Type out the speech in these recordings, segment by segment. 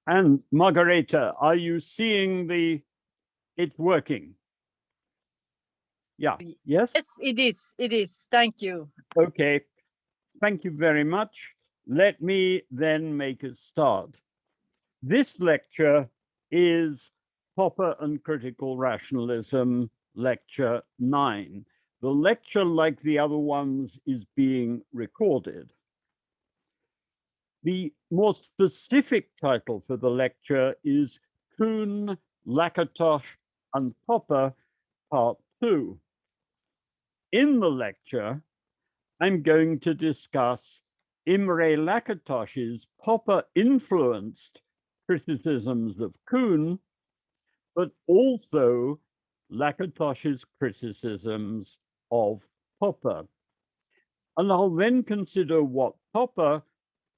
And Margareta, are you seeing it's working? Yeah, yes? Yes, it is. It is. Thank you. Okay, thank you very much. Let me then make a start. This lecture is Popper and Critical Rationalism, Lecture 9. The lecture, like the other ones, is being recorded. The more specific title for the lecture is Kuhn, Lakatos, and Popper, Part 2. In the lecture, I'm going to discuss Imre Lakatos's Popper-influenced criticisms of Kuhn, but also Lakatos's criticisms of Popper. And I'll then consider what Popper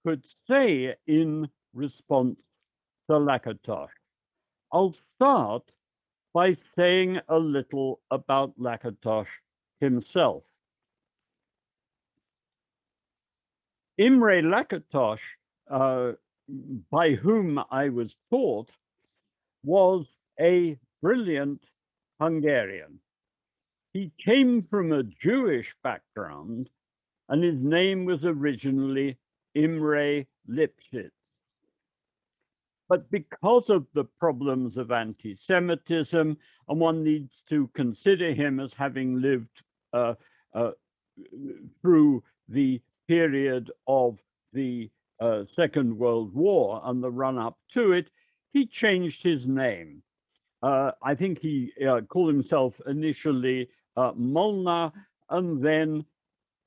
could say in response to Lakatos. I'll start by saying a little about Lakatos himself. Imre Lakatos, by whom I was taught, was a brilliant Hungarian. He came from a Jewish background, and his name was originally Imre Lipschitz. But because of the problems of anti-Semitism, and one needs to consider him as having lived through the period of the Second World War and the run-up to it, he changed his name. I think he called himself initially Molnar, and then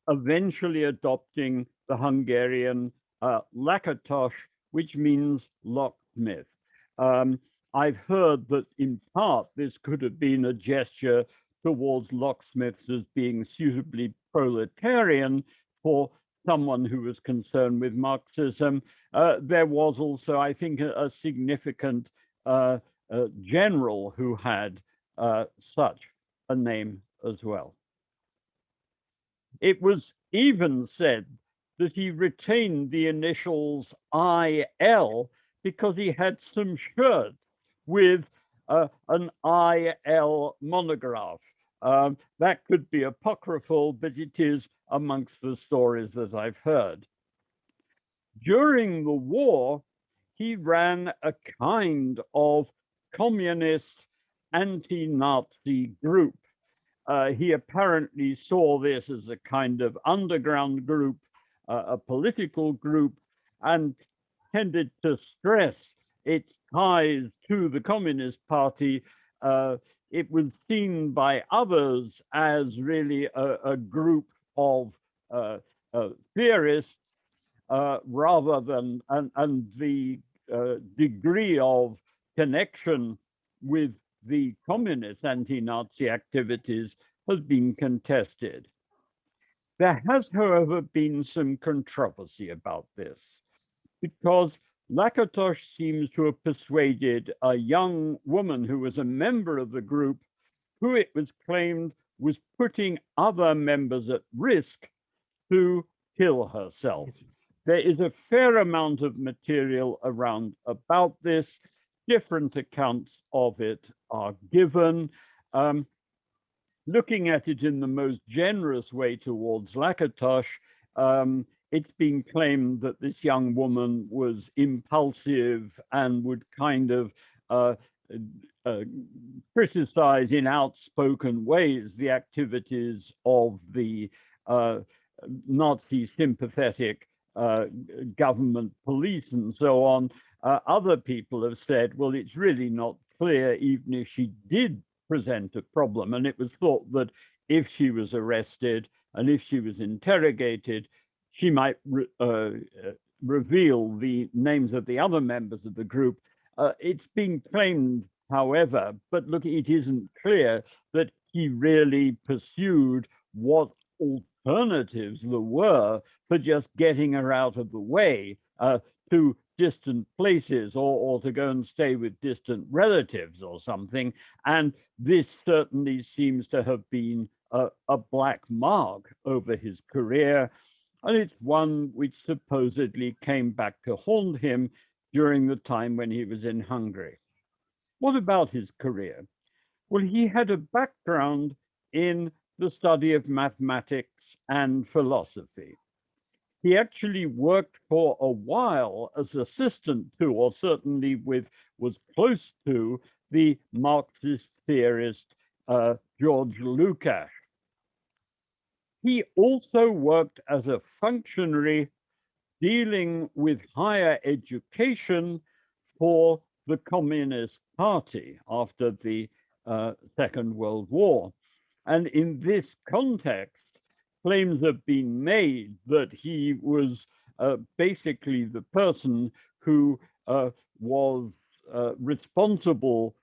eventually adopting the Hungarian Lakatos, which means locksmith. I've heard that in part this could have been a gesture towards locksmiths as being suitably proletarian for someone who was concerned with Marxism. There was also, I think, a significant general who had such a name as well. It was even said that he retained the initials IL because he had some shirts with an IL monograph. That could be apocryphal, but it is amongst the stories that I've heard. During the war, he ran a kind of communist anti-Nazi group. He apparently saw this as a kind of underground group, a political group, and tended to stress its ties to the Communist Party. It was seen by others as really a group of theorists rather than, and the degree of connection with the communist anti-Nazi activities has been contested. There has, however, been some controversy about this because Lakatos seems to have persuaded a young woman who was a member of the group, who it was claimed was putting other members at risk, to kill herself. There is a fair amount of material around about this. Different accounts of it are given. Looking at it in the most generous way towards Lakatos, it's been claimed that this young woman was impulsive and would kind of criticize in outspoken ways the activities of the Nazi sympathetic government police and so on. Other people have said, well, it's really not clear even if she did present a problem. And it was thought that if she was arrested and if she was interrogated, she might reveal the names of the other members of the group. It's been claimed, however, but look, it isn't clear that he really pursued what alternatives there were for just getting her out of the way to distant places or to go and stay with distant relatives or something. And this certainly seems to have been a black mark over his career. And it's one which supposedly came back to haunt him during the time when he was in Hungary. What about his career? Well, he had a background in the study of mathematics and philosophy. He actually worked for a while as assistant to, or certainly was close to, the Marxist theorist George Lukács. He also worked as a functionary dealing with higher education for the Communist Party after the Second World War. And in this context, claims have been made that he was basically the person who was responsible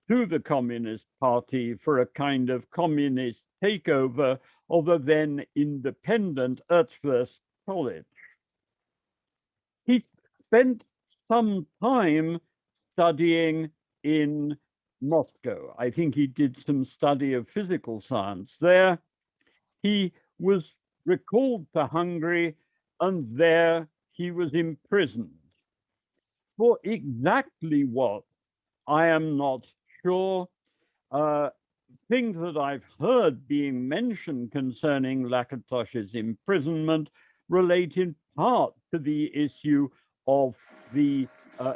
to the Communist Party for a kind of communist takeover of a then independent Erzfurst College. He spent some time studying in Moscow. I think he did some study of physical science there. He was recalled to Hungary, and there he was imprisoned. For exactly what, I am not sure. Things that I've heard being mentioned concerning Lakatos's imprisonment relate in part to the issue of the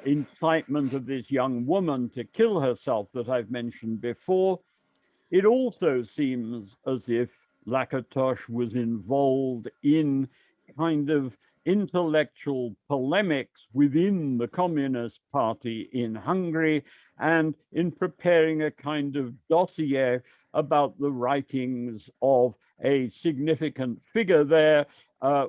incitement of this young woman to kill herself that I've mentioned before. It also seems as if Lakatos was involved in kind of intellectual polemics within the Communist Party in Hungary and in preparing a kind of dossier about the writings of a significant figure there,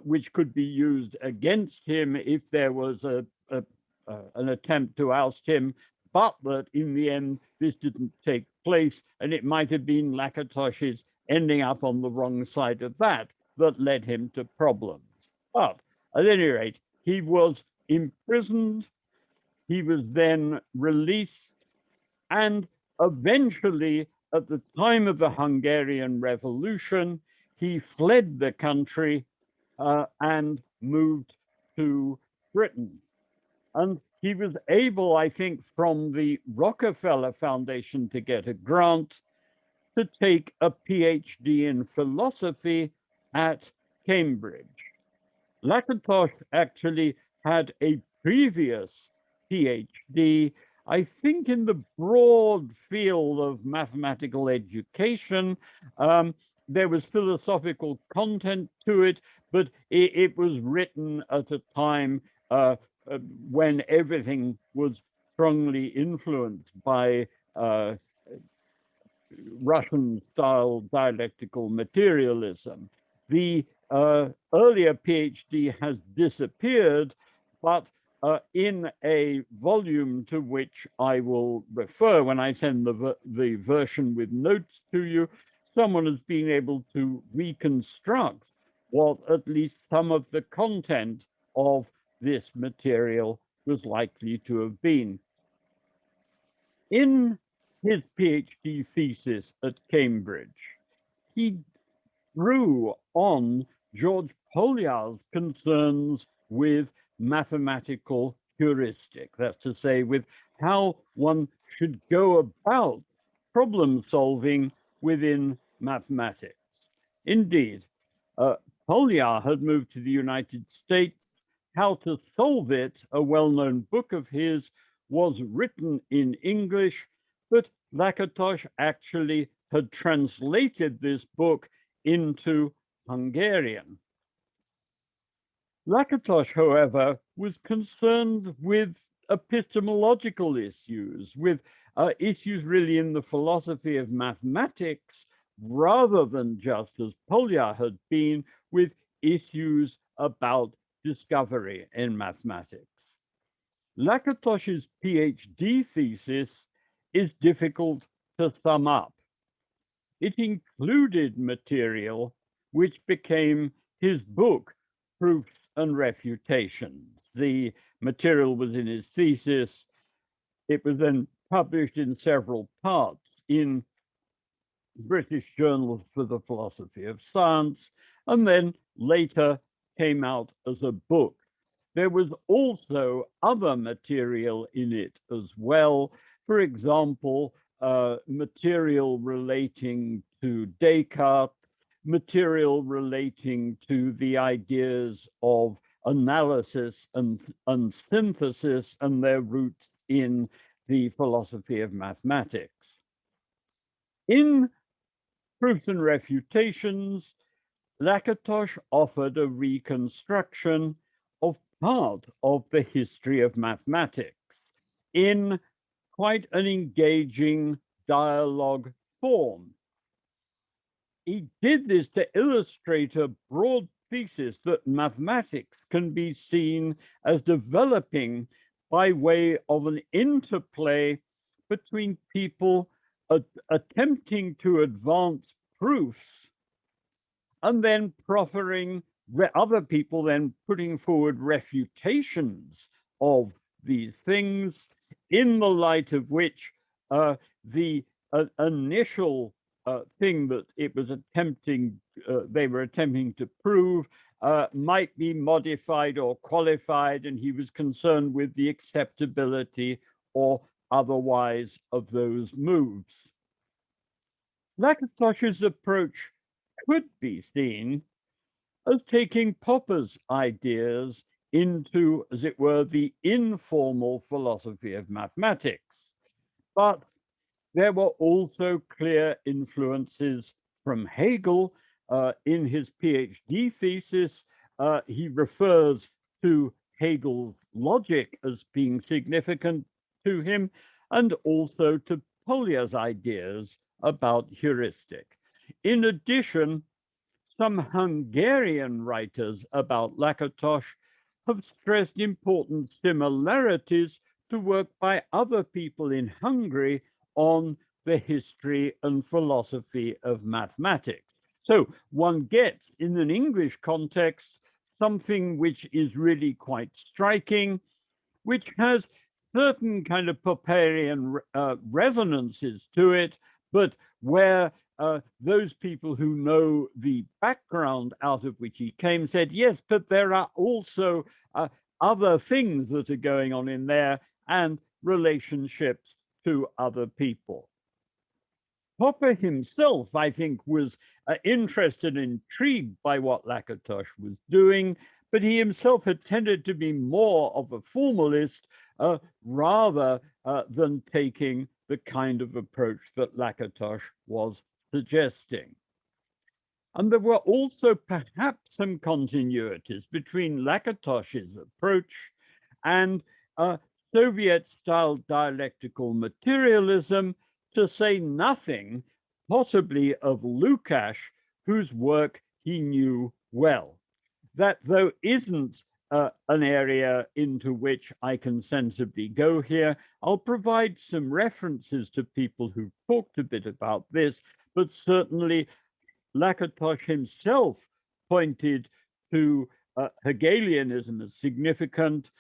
which could be used against him if there was an attempt to oust him, but that in the end, this didn't take place, and it might have been Lakatos's ending up on the wrong side of that led him to problems. But at any rate, he was imprisoned, he was then released, and eventually, at the time of the Hungarian Revolution, he fled the country and moved to Britain. And he was able, I think, from the Rockefeller Foundation to get a grant to take a PhD in philosophy at Cambridge. Lakatos actually had a previous PhD, I think, in the broad field of mathematical education. There was philosophical content to it, but it was written at a time when everything was strongly influenced by Russian-style dialectical materialism. The earlier PhD has disappeared, but in a volume to which I will refer when I send the version with notes to you, someone has been able to reconstruct what at least some of the content of this material was likely to have been. In his PhD thesis at Cambridge, he drew on George Polya's concerns with mathematical heuristic, that's to say, with how one should go about problem solving within mathematics. Indeed, Polya had moved to the United States. How to Solve It, a well-known book of his, was written in English, but Lakatos actually had translated this book into Hungarian. Lakatos, however, was concerned with epistemological issues, with issues really in the philosophy of mathematics, rather than just, as Polya had been, with issues about discovery in mathematics. Lakatos's PhD thesis is difficult to sum up. It included material which became his book, Proofs and Refutations. The material was in his thesis. It was then published in several parts in British Journals for the Philosophy of Science, and then later came out as a book. there was also other material in it as well. For example, material relating to Descartes, material relating to the ideas of analysis and synthesis and their roots in the philosophy of mathematics. In Proofs and Refutations, Lakatos offered a reconstruction of part of the history of mathematics in quite an engaging dialogue form. He did this to illustrate a broad thesis that mathematics can be seen as developing by way of an interplay between people attempting to advance proofs and then proffering other people, then putting forward refutations of these things, in the light of which the initial thing that it was they were attempting to prove might be modified or qualified, and he was concerned with the acceptability or otherwise of those moves. Lakatos's approach could be seen as taking Popper's ideas into, as it were, the informal philosophy of mathematics. But there were also clear influences from Hegel. In his PhD thesis, he refers to Hegel's logic as being significant to him, and also to Polya's ideas about heuristic. In addition, some Hungarian writers about Lakatos have stressed important similarities to work by other people in Hungary on the history and philosophy of mathematics. So one gets, in an English context, something which is really quite striking, which has certain kind of Popperian resonances to it, but where those people who know the background out of which he came said, yes, but there are also other things that are going on in there and relationships to other people. Popper himself, I think, was interested and intrigued by what Lakatos was doing, but he himself had tended to be more of a formalist rather than taking the kind of approach that Lakatos was suggesting. And there were also perhaps some continuities between Lakatos's approach and Soviet-style dialectical materialism, to say nothing possibly of Lukács, whose work he knew well. That, though, isn't an area into which I can sensibly go here. I'll provide some references to people who've talked a bit about this, but certainly Lakatos himself pointed to Hegelianism as significant,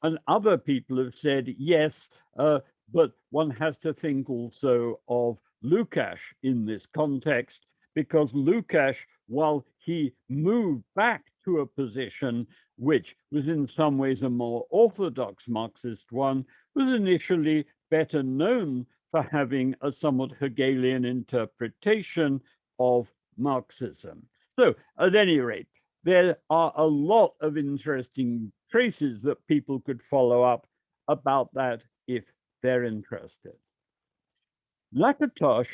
and other people have said, yes, but one has to think also of Lukács in this context, because Lukács, while he moved back to a position which was in some ways a more orthodox Marxist one, was initially better known for having a somewhat Hegelian interpretation of Marxism. So, at any rate, there are a lot of interesting traces that people could follow up about that if they're interested. Lakatos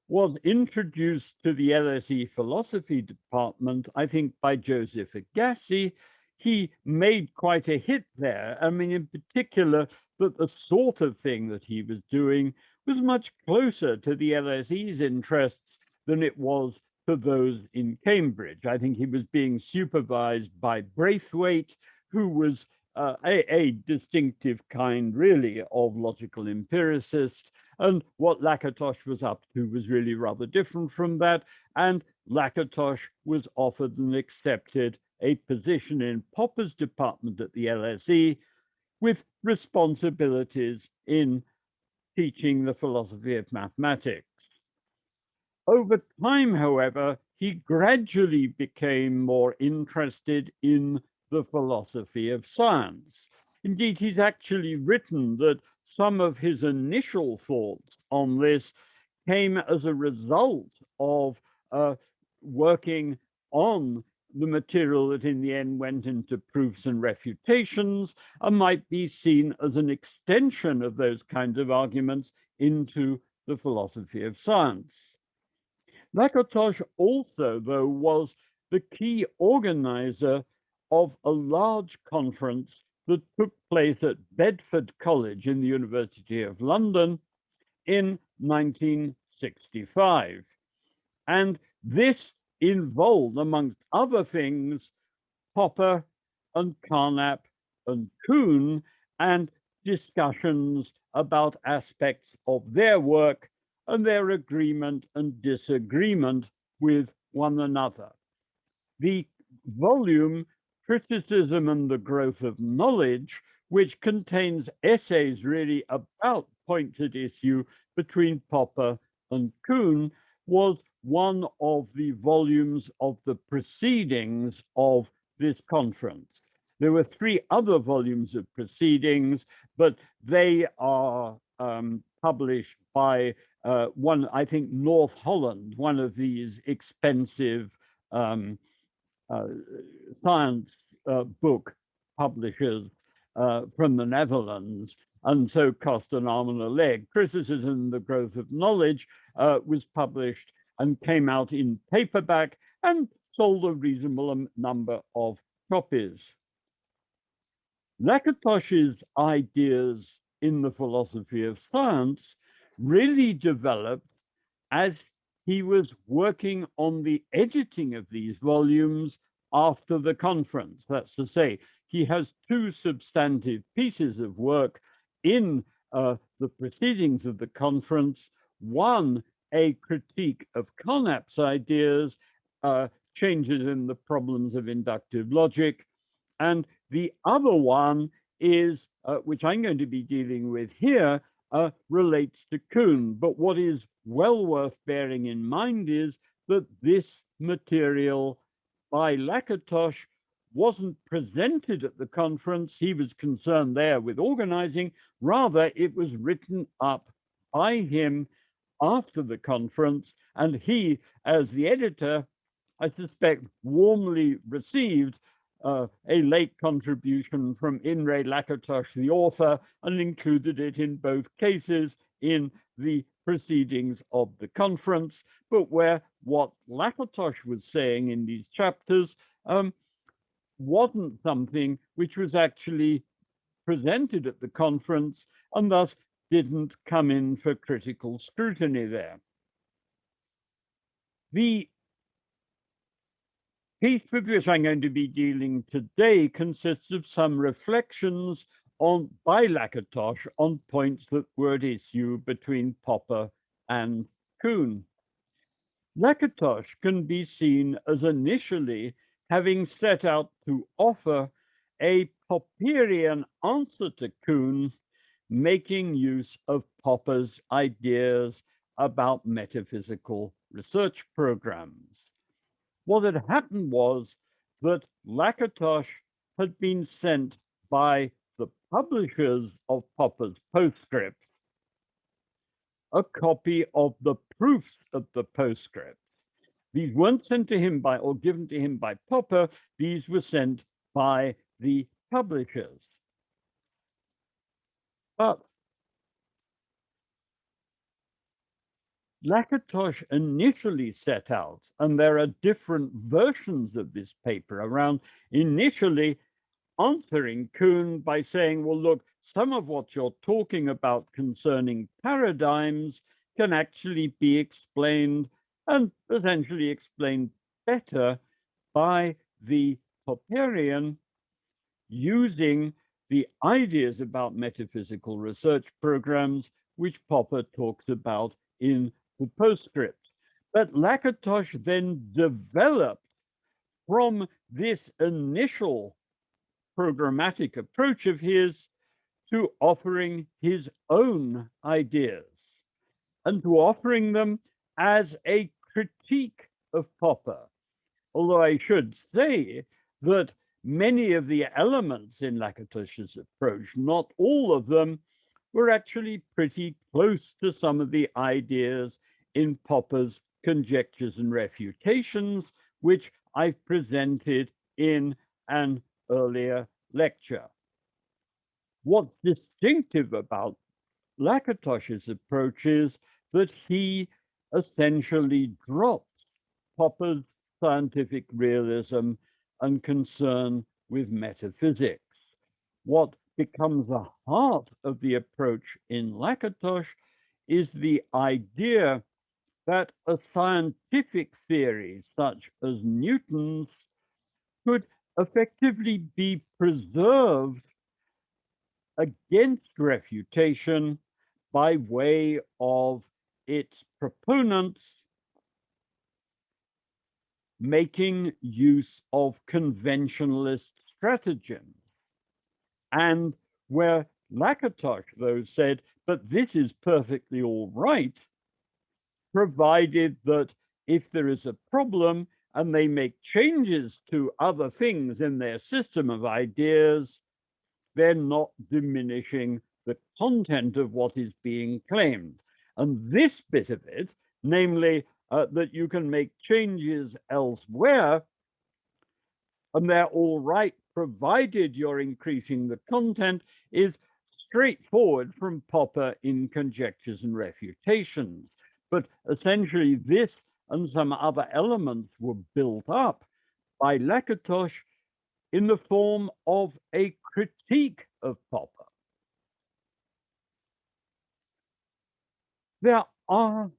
was introduced to the LSE philosophy department, I think, by Joseph Agassi. He made quite a hit there. I mean, in particular, that the sort of thing that he was doing was much closer to the LSE's interests than it was to those in Cambridge. I think he was being supervised by Braithwaite, who was a distinctive kind, really, of logical empiricist. And what Lakatos was up to was really rather different from that. And Lakatos was offered and accepted a position in Popper's department at the LSE with responsibilities in teaching the philosophy of mathematics. Over time, however, he gradually became more interested in the philosophy of science. Indeed, he's actually written that some of his initial thoughts on this came as a result of working on the material that in the end went into proofs and refutations, and might be seen as an extension of those kinds of arguments into the philosophy of science. Lakatos also, though, was the key organizer of a large conference that took place at Bedford College in the University of London in 1965. And this involved, amongst other things, Popper and Carnap and Kuhn, and discussions about aspects of their work and their agreement and disagreement with one another. The volume, Criticism and the Growth of Knowledge, which contains essays really about points at issue between Popper and Kuhn, was one of the volumes of the proceedings of this conference. There were 3 other volumes of proceedings, but they are published by one, I think, North Holland, one of these expensive science book publishers from the Netherlands, and so cost an arm and a leg. Criticism and the Growth of Knowledge was published and came out in paperback and sold a reasonable number of copies. Lakatos's ideas in the philosophy of science really developed as he was working on the editing of these volumes after the conference. That's to say, he has 2 substantive pieces of work in the proceedings of the conference. One, a critique of Carnap's ideas, changes in the problems of inductive logic, and the other one is, which I'm going to be dealing with here, relates to Kuhn. But what is well worth bearing in mind is that this material by Lakatos wasn't presented at the conference. He was concerned there with organizing. Rather, it was written up by him after the conference, and he, as the editor, I suspect, warmly received a late contribution from Imre Lakatos, the author, and included it in both cases in the proceedings of the conference, but where what Lakatos was saying in these chapters wasn't something which was actually presented at the conference, and thus didn't come in for critical scrutiny there. The piece with which I'm going to be dealing today consists of some reflections by Lakatos on points that were at issue between Popper and Kuhn. Lakatos can be seen as initially having set out to offer a Popperian answer to Kuhn, making use of Popper's ideas about metaphysical research programs. What had happened was that Lakatos had been sent by the publishers of Popper's postscript a copy of the proofs of the postscript. These weren't sent to him by or given to him by Popper. These were sent by the publishers. But Lakatos initially set out, and there are different versions of this paper around, initially answering Kuhn by saying, well, look, some of what you're talking about concerning paradigms can actually be explained and essentially explained better by the Popperian using the ideas about metaphysical research programs, which Popper talks about in the postscript. But Lakatos then developed from this initial programmatic approach of his to offering his own ideas and to offering them as a critique of Popper. Although I should say that many of the elements in Lakatos's approach, not all of them, were actually pretty close to some of the ideas in Popper's Conjectures and Refutations, which I've presented in an earlier lecture. What's distinctive about Lakatos's approach is that he essentially drops Popper's scientific realism and concern with metaphysics. What becomes the heart of the approach in Lakatos is the idea that a scientific theory such as Newton's could effectively be preserved against refutation by way of its proponents making use of conventionalist stratagems. And where Lakatos, though, said, but this is perfectly all right, provided that if there is a problem and they make changes to other things in their system of ideas, they're not diminishing the content of what is being claimed. And this bit of it, namely that you can make changes elsewhere, and they're all right, provided you're increasing the content, is straightforward from Popper in Conjectures and Refutations. But essentially, this and some other elements were built up by Lakatos in the form of a critique of Popper. There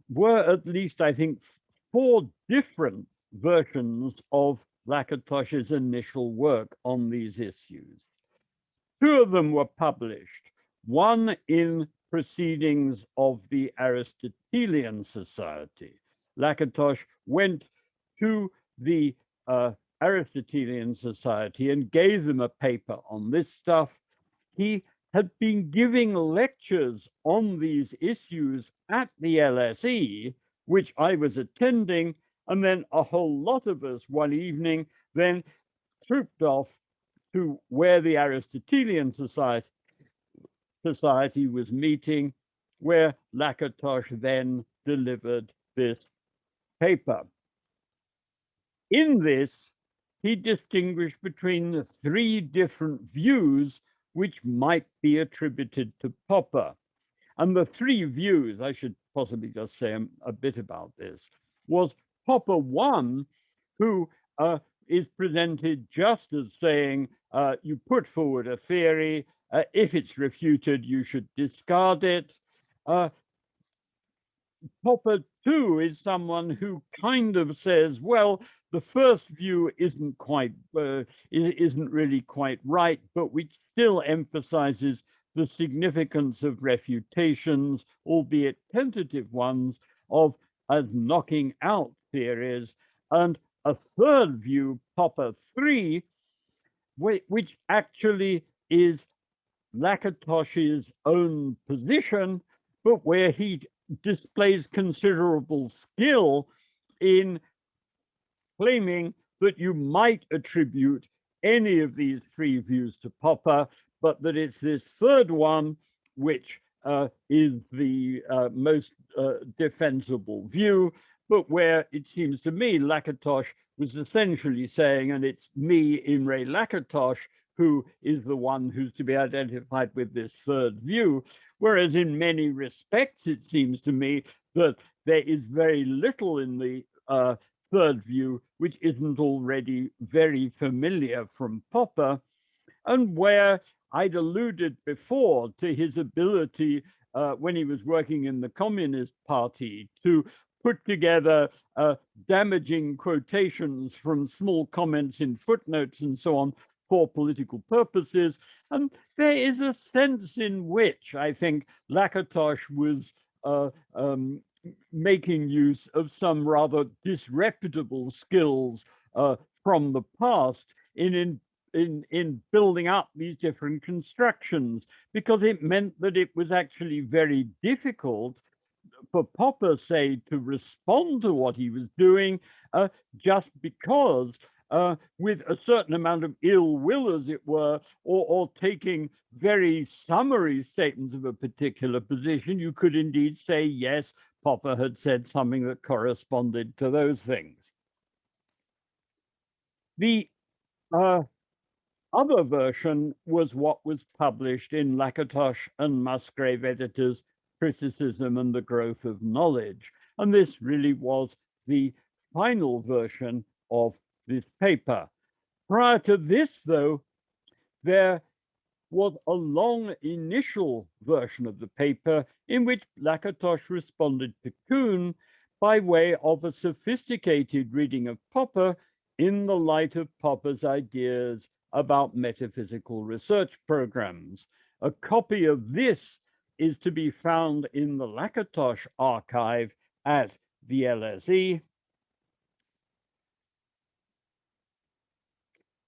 were at least, I think, 4 different versions of Lakatos's initial work on these issues. 2 of them were published, one in Proceedings of the Aristotelian Society. Lakatos went to the Aristotelian Society and gave them a paper on this stuff. He had been giving lectures on these issues at the LSE, which I was attending, and then a whole lot of us one evening then trooped off to where the Aristotelian Society was meeting, where Lakatos then delivered this paper. In this, he distinguished between the 3 different views which might be attributed to Popper. And the 3 views, I should possibly just say a bit about this, was Popper 1, who is presented just as saying, you put forward a theory, if it's refuted, you should discard it. Popper 2 is someone who kind of says, well, the first view isn't really quite right, but which still emphasizes the significance of refutations, albeit tentative ones, as knocking out theories. And a third view, Popper 3, which actually is Lakatos's own position, but where he displays considerable skill in claiming that you might attribute any of these 3 views to Popper, but that it's this third one which is the most defensible view, but where it seems to me Lakatos was essentially saying, and it's me, Imre Lakatos, who is the one who's to be identified with this third view, whereas in many respects, it seems to me that there is very little in the third view which isn't already very familiar from Popper, and where I'd alluded before to his ability when he was working in the Communist Party to put together damaging quotations from small comments in footnotes and so on for political purposes. And there is a sense in which I think Lakatos was making use of some rather disreputable skills from the past in building up these different constructions, because it meant that it was actually very difficult for Popper, say, to respond to what he was doing, just because with a certain amount of ill will, as it were, or taking very summary statements of a particular position, you could indeed say, yes, Popper had said something that corresponded to those things. The other version was what was published in Lakatos and Musgrave editors' Criticism and the Growth of Knowledge. And this really was the final version of this paper. Prior to this, though, there was a long initial version of the paper in which Lakatos responded to Kuhn by way of a sophisticated reading of Popper in the light of Popper's ideas about metaphysical research programs. A copy of this is to be found in the Lakatos archive at the LSE.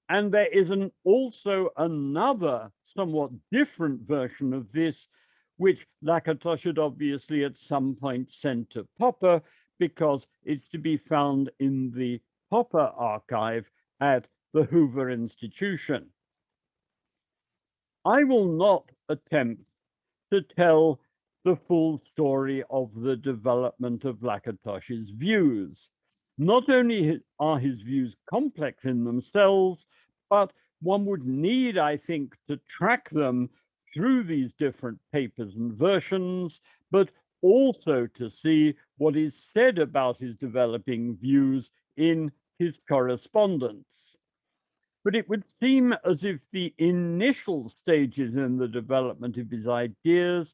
And there is also another somewhat different version of this, which Lakatos had obviously at some point sent to Popper, because it's to be found in the Popper archive at the Hoover Institution. I will not attempt to tell the full story of the development of Lakatos's views. Not only are his views complex in themselves, but one would need, I think, to track them through these different papers and versions, but also to see what is said about his developing views in his correspondence. But it would seem as if the initial stages in the development of his ideas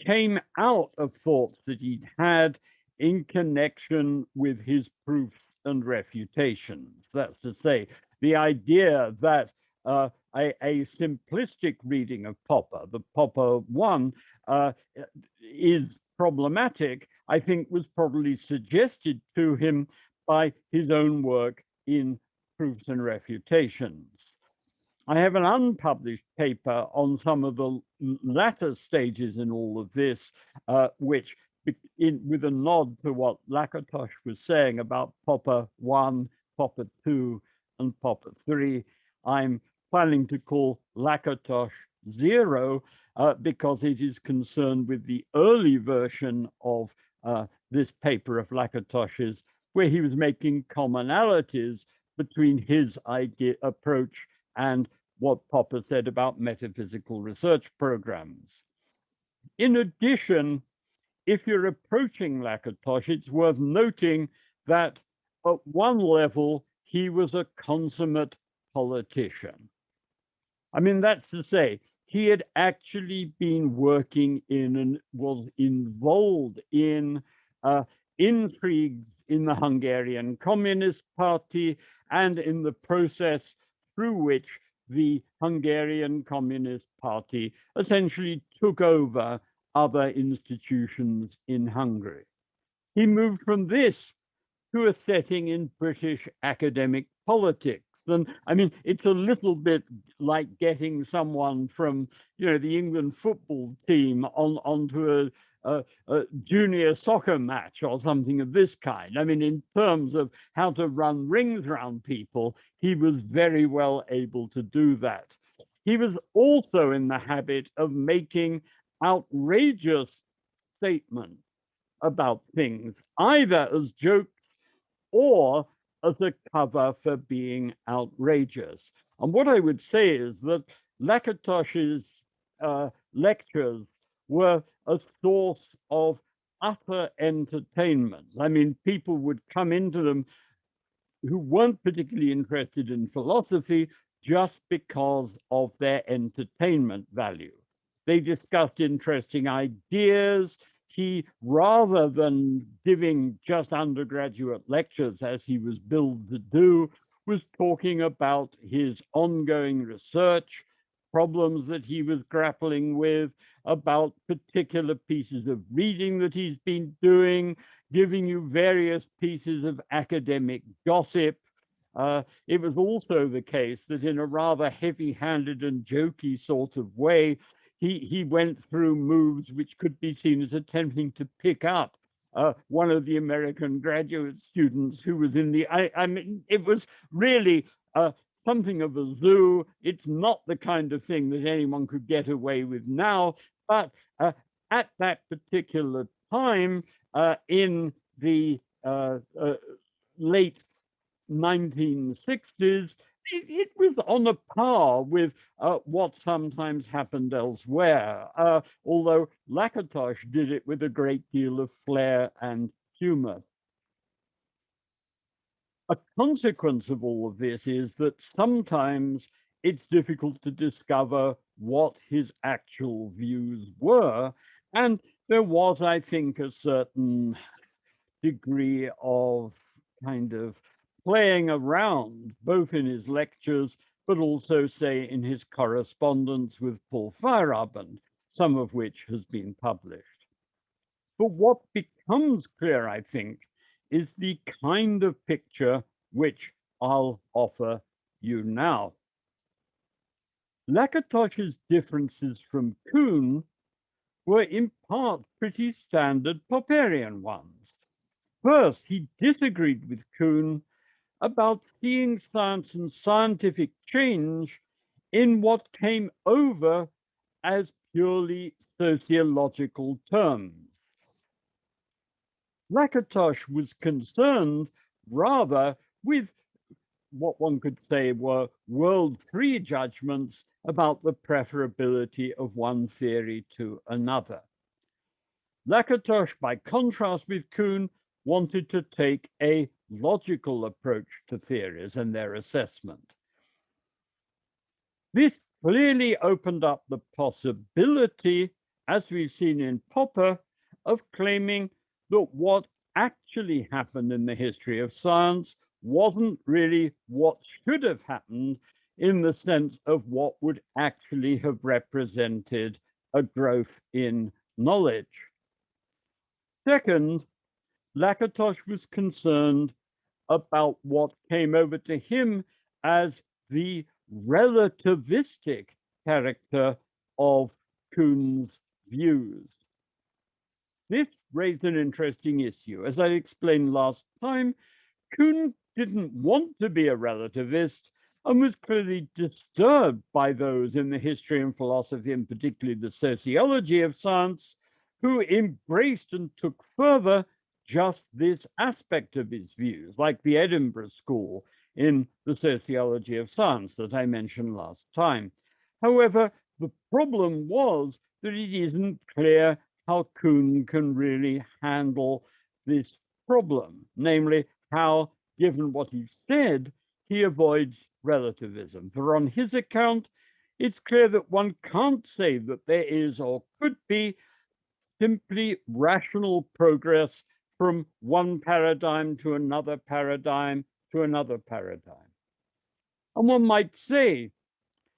came out of thoughts that he'd had in connection with his proofs and refutations. That's to say, the idea that a simplistic reading of Popper, the Popper one, is problematic, I think was probably suggested to him by his own work in Proofs and Refutations. I have an unpublished paper on some of the latter stages in all of this, which, with a nod to what Lakatos was saying about Popper 1, Popper 2, and Popper 3, I'm planning to call Lakatos 0 because it is concerned with the early version of this paper of Lakatos's, where he was making commonalities between his approach and what Popper said about metaphysical research programs. In addition, if you're approaching Lakatos, it's worth noting that at one level, he was a consummate politician. I mean, that's to say, he had actually been working in and was involved in intrigues in the Hungarian Communist Party and in the process through which the Hungarian Communist Party essentially took over other institutions in Hungary. He moved from this to a setting in British academic politics. And I mean, it's a little bit like getting someone from, the England football team onto a junior soccer match or something of this kind. I mean, in terms of how to run rings around people, he was very well able to do that. He was also in the habit of making outrageous statements about things, either as jokes or as a cover for being outrageous. And what I would say is that Lakatos's lectures were a source of utter entertainment. I mean, people would come into them who weren't particularly interested in philosophy just because of their entertainment value. They discussed interesting ideas. He, rather than giving just undergraduate lectures as he was billed to do, was talking about his ongoing research, problems that he was grappling with, about particular pieces of reading that he's been doing, giving you various pieces of academic gossip. It was also the case that in a rather heavy-handed and jokey sort of way, he went through moves which could be seen as attempting to pick up one of the American graduate students who was in the, I mean, it was really something of a zoo. It's not the kind of thing that anyone could get away with now, but at that particular time, in the late 1960s, it was on a par with what sometimes happened elsewhere, although Lakatos did it with a great deal of flair and humor. A consequence of all of this is that sometimes it's difficult to discover what his actual views were, and there was, I think, a certain degree of kind of playing around, both in his lectures, but also, say, in his correspondence with Paul Feyerabend, some of which has been published. But what becomes clear, I think, is the kind of picture which I'll offer you now. Lakatos's differences from Kuhn were in part pretty standard Popperian ones. First, he disagreed with Kuhn about seeing science and scientific change in what came over as purely sociological terms. Lakatos was concerned rather with what one could say were world three judgments about the preferability of one theory to another. Lakatos, by contrast with Kuhn, wanted to take a logical approach to theories and their assessment. This clearly opened up the possibility, as we've seen in Popper, of claiming that what actually happened in the history of science wasn't really what should have happened in the sense of what would actually have represented a growth in knowledge. Second, Lakatos was concerned about what came over to him as the relativistic character of Kuhn's views. This raised an interesting issue. As I explained last time, Kuhn didn't want to be a relativist and was clearly disturbed by those in the history and philosophy, and particularly the sociology of science, who embraced and took further just this aspect of his views, like the Edinburgh School in the sociology of science that I mentioned last time. However, the problem was that it isn't clear how Kuhn can really handle this problem, namely how, given what he said, he avoids relativism. For on his account, it's clear that one can't say that there is or could be simply rational progress from one paradigm to another paradigm to another paradigm. And one might say,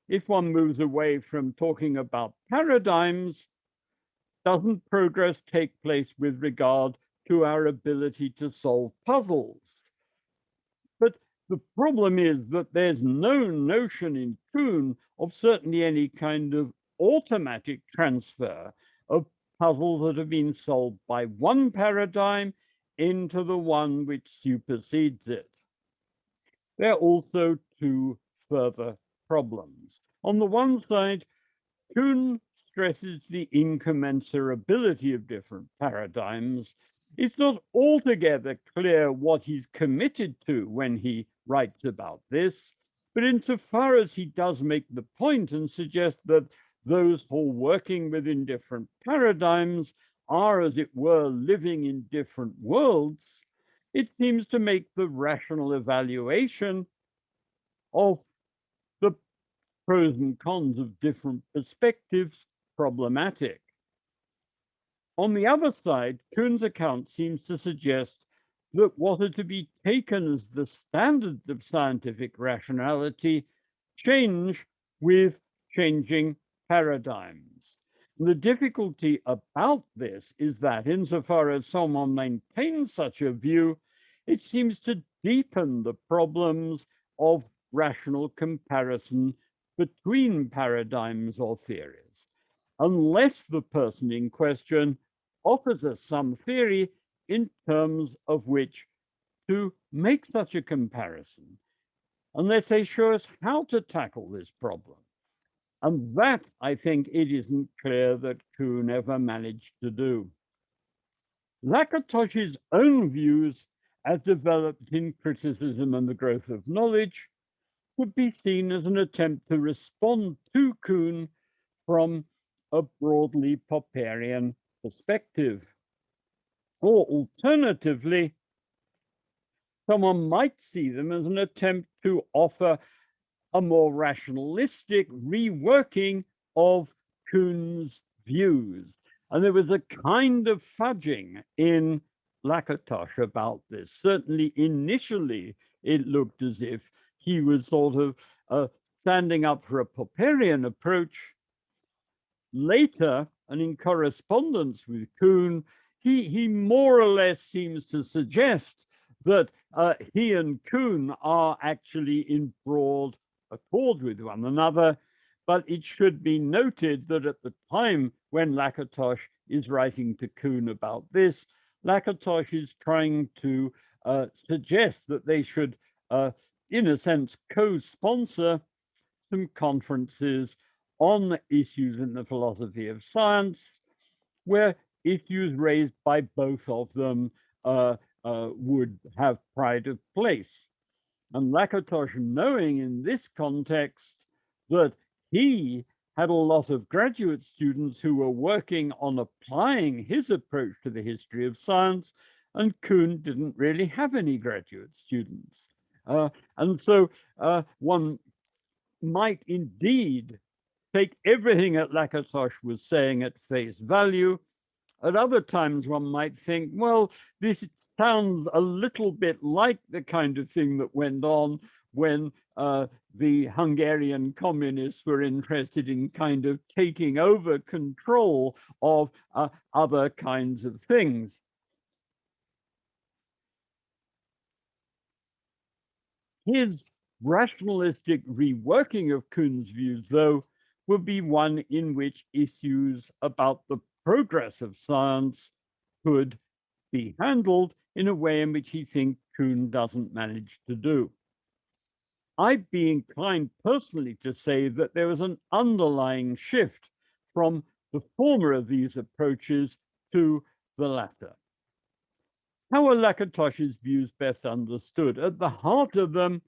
if one moves away from talking about paradigms, doesn't progress take place with regard to our ability to solve puzzles? But the problem is that there's no notion in Kuhn of certainly any kind of automatic transfer of puzzles that have been solved by one paradigm into the one which supersedes it. There are also two further problems. On the one side, Kuhn stresses the incommensurability of different paradigms. It's not altogether clear what he's committed to when he writes about this, but insofar as he does make the point and suggest that those who are working within different paradigms are, as it were, living in different worlds, it seems to make the rational evaluation of the pros and cons of different perspectives problematic. On the other side, Kuhn's account seems to suggest that what are to be taken as the standards of scientific rationality change with changing paradigms. And the difficulty about this is that insofar as someone maintains such a view, it seems to deepen the problems of rational comparison between paradigms or theories. Unless the person in question offers us some theory in terms of which to make such a comparison unless they show us how to tackle this problem. And that, I think, it isn't clear that Kuhn ever managed to do. Lakatos's own views, as developed in Criticism and the Growth of Knowledge, could be seen as an attempt to respond to Kuhn from a broadly Popperian perspective. Or alternatively, someone might see them as an attempt to offer a more rationalistic reworking of Kuhn's views. And there was a kind of fudging in Lakatos about this. Certainly initially, it looked as if he was sort of standing up for a Popperian approach. Later, and in correspondence with Kuhn, he more or less seems to suggest that he and Kuhn are actually in broad accord with one another, but it should be noted that at the time when Lakatos is writing to Kuhn about this, Lakatos is trying to suggest that they should, in a sense, co-sponsor some conferences on issues in the philosophy of science, where issues raised by both of them would have pride of place. And Lakatos, knowing in this context that he had a lot of graduate students who were working on applying his approach to the history of science, and Kuhn didn't really have any graduate students. And so one might indeed take everything that Lakatos was saying at face value. At other times, one might think, well, this sounds a little bit like the kind of thing that went on when the Hungarian communists were interested in kind of taking over control of other kinds of things. His rationalistic reworking of Kuhn's views, though, will be one in which issues about the progress of science could be handled in a way in which he thinks Kuhn doesn't manage to do. I'd be inclined personally to say that there was an underlying shift from the former of these approaches to the latter. How are Lakatos's views best understood? At the heart of them,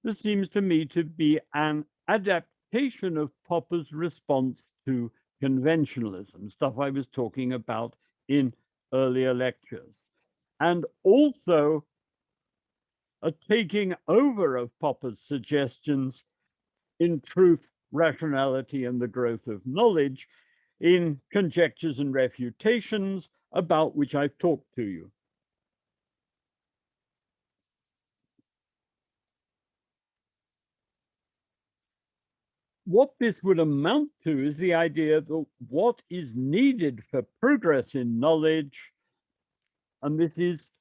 there seems to me to be an adaptation of Popper's response to conventionalism, stuff I was talking about in earlier lectures, and also a taking over of Popper's suggestions in Truth, Rationality, and the Growth of Knowledge in Conjectures and Refutations, about which I've talked to you. What this would amount to is the idea that what is needed for progress in knowledge, and this is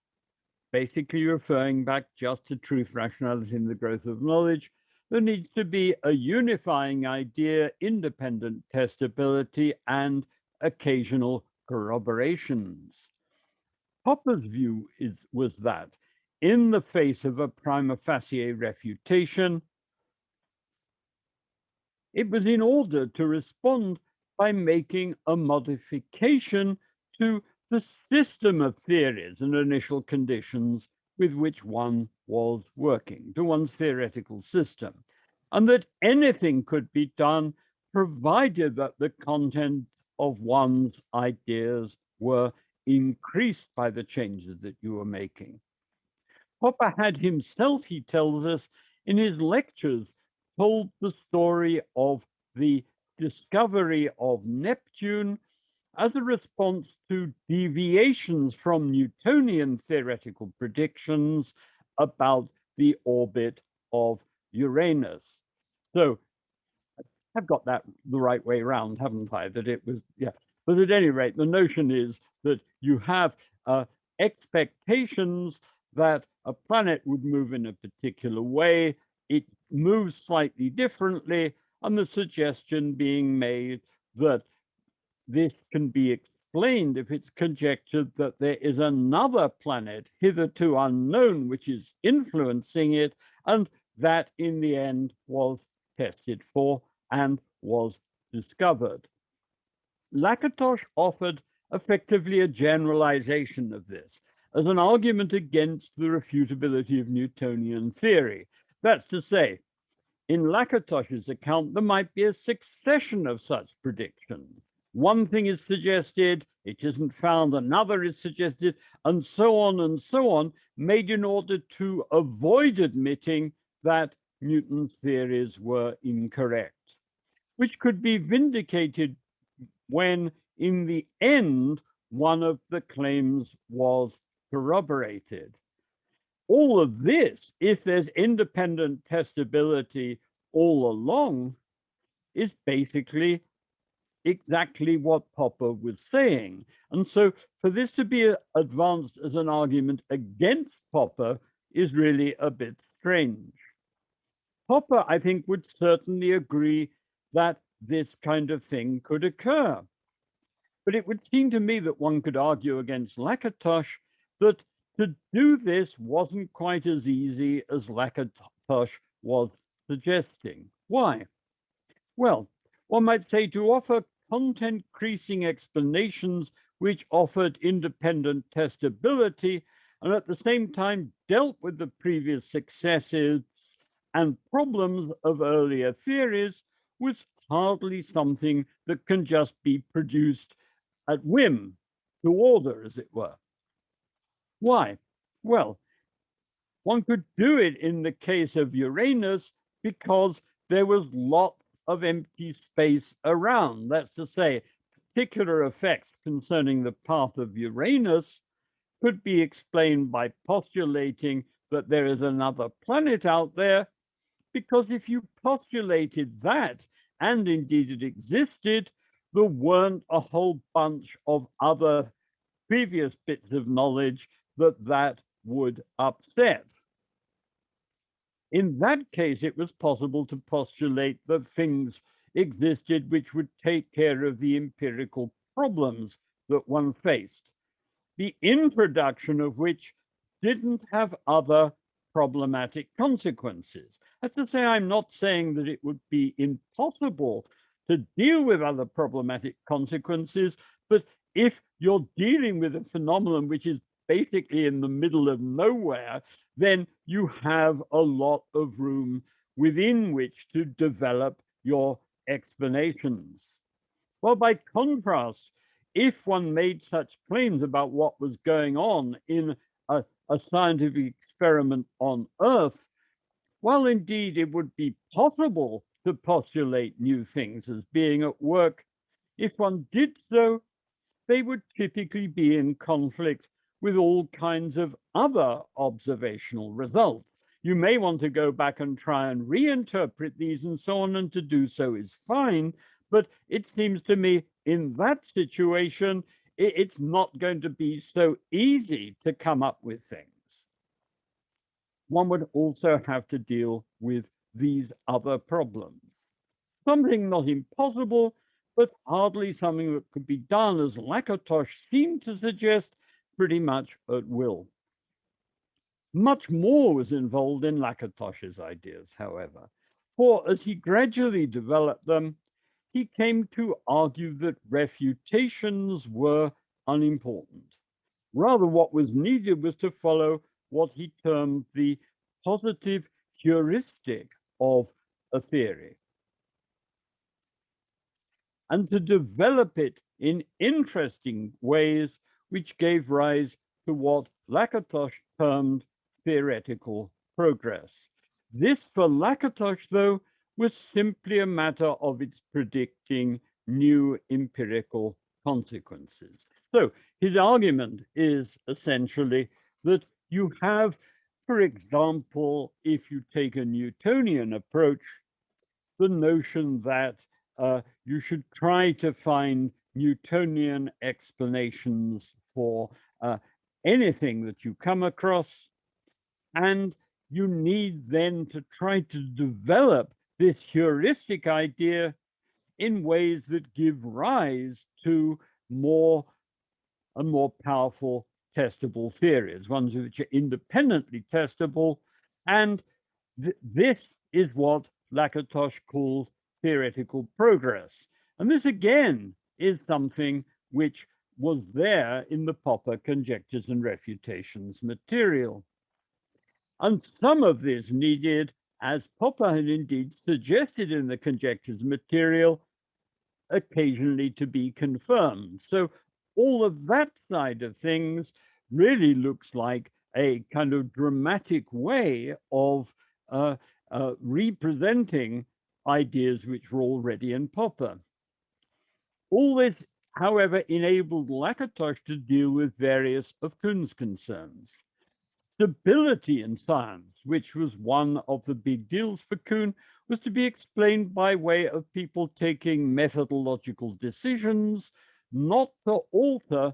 basically referring back just to Truth, Rationality, and the Growth of Knowledge, there needs to be a unifying idea, independent testability, and occasional corroborations. Popper's view was that in the face of a prima facie refutation, it was in order to respond by making a modification to the system of theories and initial conditions with which one was working, to one's theoretical system, and that anything could be done provided that the content of one's ideas were increased by the changes that you were making. Popper had himself, he tells us in his lectures, told the story of the discovery of Neptune as a response to deviations from Newtonian theoretical predictions about the orbit of Uranus. So I've got that the right way around, haven't I? That it was, yeah. But at any rate, the notion is that you have expectations that a planet would move in a particular way. It moves slightly differently, and the suggestion being made that this can be explained if it's conjectured that there is another planet hitherto unknown which is influencing it, and that in the end was tested for and was discovered. Lakatos offered effectively a generalization of this as an argument against the refutability of Newtonian theory. That's to say, in Lakatos's account, there might be a succession of such predictions. One thing is suggested, it isn't found, another is suggested, and so on, made in order to avoid admitting that Newton's theories were incorrect, which could be vindicated when, in the end, one of the claims was corroborated. All of this, if there's independent testability all along, is basically exactly what Popper was saying. And so for this to be advanced as an argument against Popper is really a bit strange. Popper, I think, would certainly agree that this kind of thing could occur. But it would seem to me that one could argue against Lakatos that to do this wasn't quite as easy as Lakatos was suggesting. Why? Well, one might say to offer content-creasing explanations which offered independent testability and at the same time dealt with the previous successes and problems of earlier theories was hardly something that can just be produced at whim, to order, as it were. Why? Well, one could do it in the case of Uranus because there was lots of empty space around. That's to say, particular effects concerning the path of Uranus could be explained by postulating that there is another planet out there, because if you postulated that, and indeed it existed, there weren't a whole bunch of other previous bits of knowledge that would upset. In that case, it was possible to postulate that things existed which would take care of the empirical problems that one faced, the introduction of which didn't have other problematic consequences. That's to say, I'm not saying that it would be impossible to deal with other problematic consequences, but if you're dealing with a phenomenon which is basically in the middle of nowhere, then you have a lot of room within which to develop your explanations. Well, by contrast, if one made such claims about what was going on in a scientific experiment on Earth, while indeed it would be possible to postulate new things as being at work, if one did so, they would typically be in conflict with all kinds of other observational results. You may want to go back and try and reinterpret these and so on, and to do so is fine, but it seems to me in that situation, it's not going to be so easy to come up with things. One would also have to deal with these other problems. Something not impossible, but hardly something that could be done, as Lakatos seemed to suggest, pretty much at will. Much more was involved in Lakatos's ideas, however, for as he gradually developed them, he came to argue that refutations were unimportant. Rather, what was needed was to follow what he termed the positive heuristic of a theory, and to develop it in interesting ways which gave rise to what Lakatos termed theoretical progress. This, for Lakatos, though, was simply a matter of its predicting new empirical consequences. So his argument is essentially that you have, for example, if you take a Newtonian approach, the notion that you should try to find Newtonian explanations for anything that you come across, and you need then to try to develop this heuristic idea in ways that give rise to more and more powerful testable theories, ones which are independently testable. And this is what Lakatos calls theoretical progress. And this again is something which was there in the Popper Conjectures and Refutations material. And some of this needed, as Popper had indeed suggested in the Conjectures material, occasionally to be confirmed. So all of that side of things really looks like a kind of dramatic way of representing ideas which were already in Popper. All this, however, enabled Lakatos to deal with various of Kuhn's concerns. Stability in science, which was one of the big deals for Kuhn, was to be explained by way of people taking methodological decisions, not to alter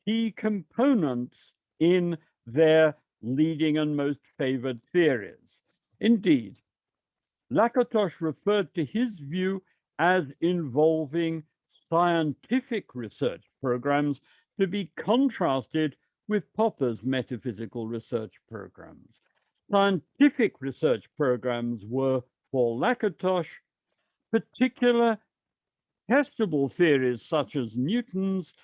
key components in their leading and most favored theories. Indeed, Lakatos referred to his view as involving scientific research programs to be contrasted with Popper's metaphysical research programs. Scientific research programs were, for Lakatos, particular testable theories such as Newton's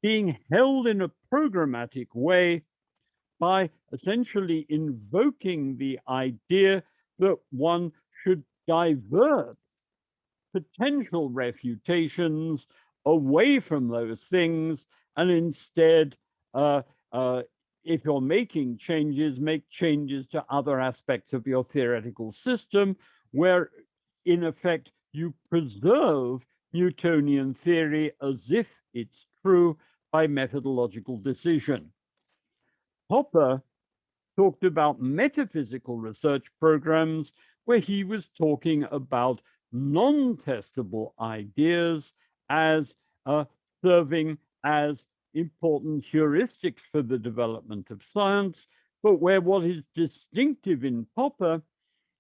being held in a programmatic way by essentially invoking the idea that one should divert potential refutations away from those things and instead, if you're making changes, make changes to other aspects of your theoretical system where, in effect, you preserve Newtonian theory as if it's true by methodological decision. Popper talked about metaphysical research programs where he was talking about non-testable ideas as serving as important heuristics for the development of science, but where what is distinctive in Popper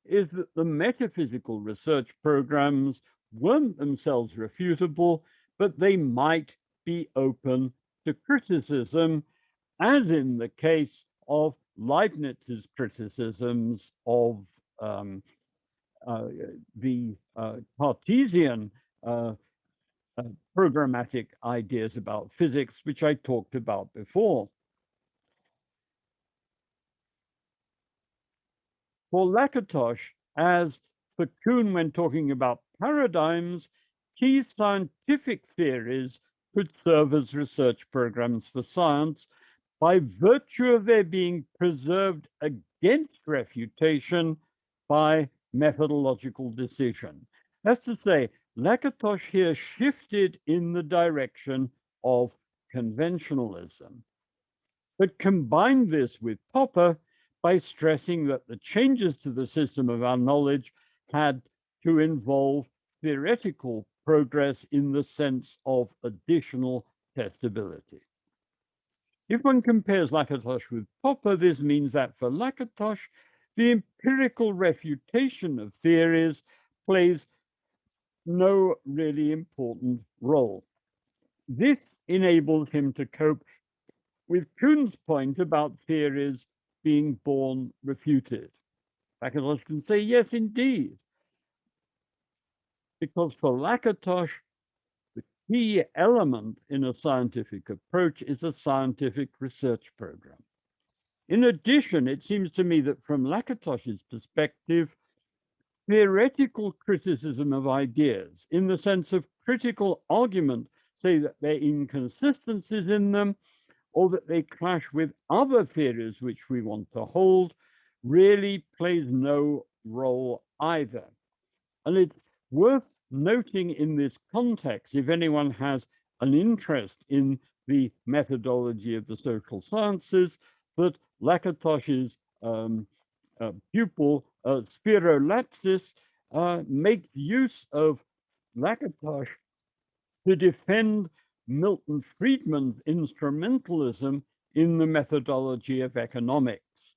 is that the metaphysical research programs weren't themselves refutable, but they might be open to criticism, as in the case of Leibniz's criticisms of the Cartesian programmatic ideas about physics, which I talked about before. For Lakatos, as for Kuhn when talking about paradigms, key scientific theories could serve as research programs for science by virtue of their being preserved against refutation by methodological decision. That's to say, Lakatos here shifted in the direction of conventionalism, but combined this with Popper by stressing that the changes to the system of our knowledge had to involve theoretical progress in the sense of additional testability. If one compares Lakatos with Popper, this means that for Lakatos, the empirical refutation of theories plays no really important role. This enables him to cope with Kuhn's point about theories being born refuted. Lakatos can say, yes, indeed. Because for Lakatos, the key element in a scientific approach is a scientific research program. In addition, it seems to me that from Lakatos's perspective, theoretical criticism of ideas, in the sense of critical argument, say that there are inconsistencies in them, or that they clash with other theories which we want to hold, really plays no role either. And it's worth noting in this context, if anyone has an interest in the methodology of the social sciences, that Lakatos's pupil, Spiro Latsis, makes use of Lakatos to defend Milton Friedman's instrumentalism in the methodology of economics.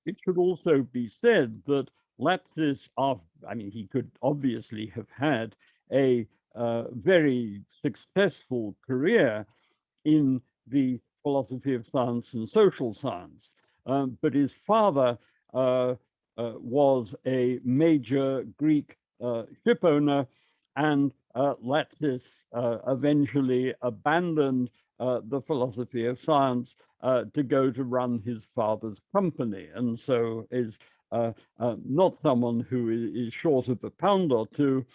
It should also be said that Latsis, I mean, he could obviously have had a very successful career in the philosophy of science and social science. But his father was a major Greek ship owner, and Lakatos eventually abandoned the philosophy of science to go to run his father's company, and so is not someone who is short of a pound or two,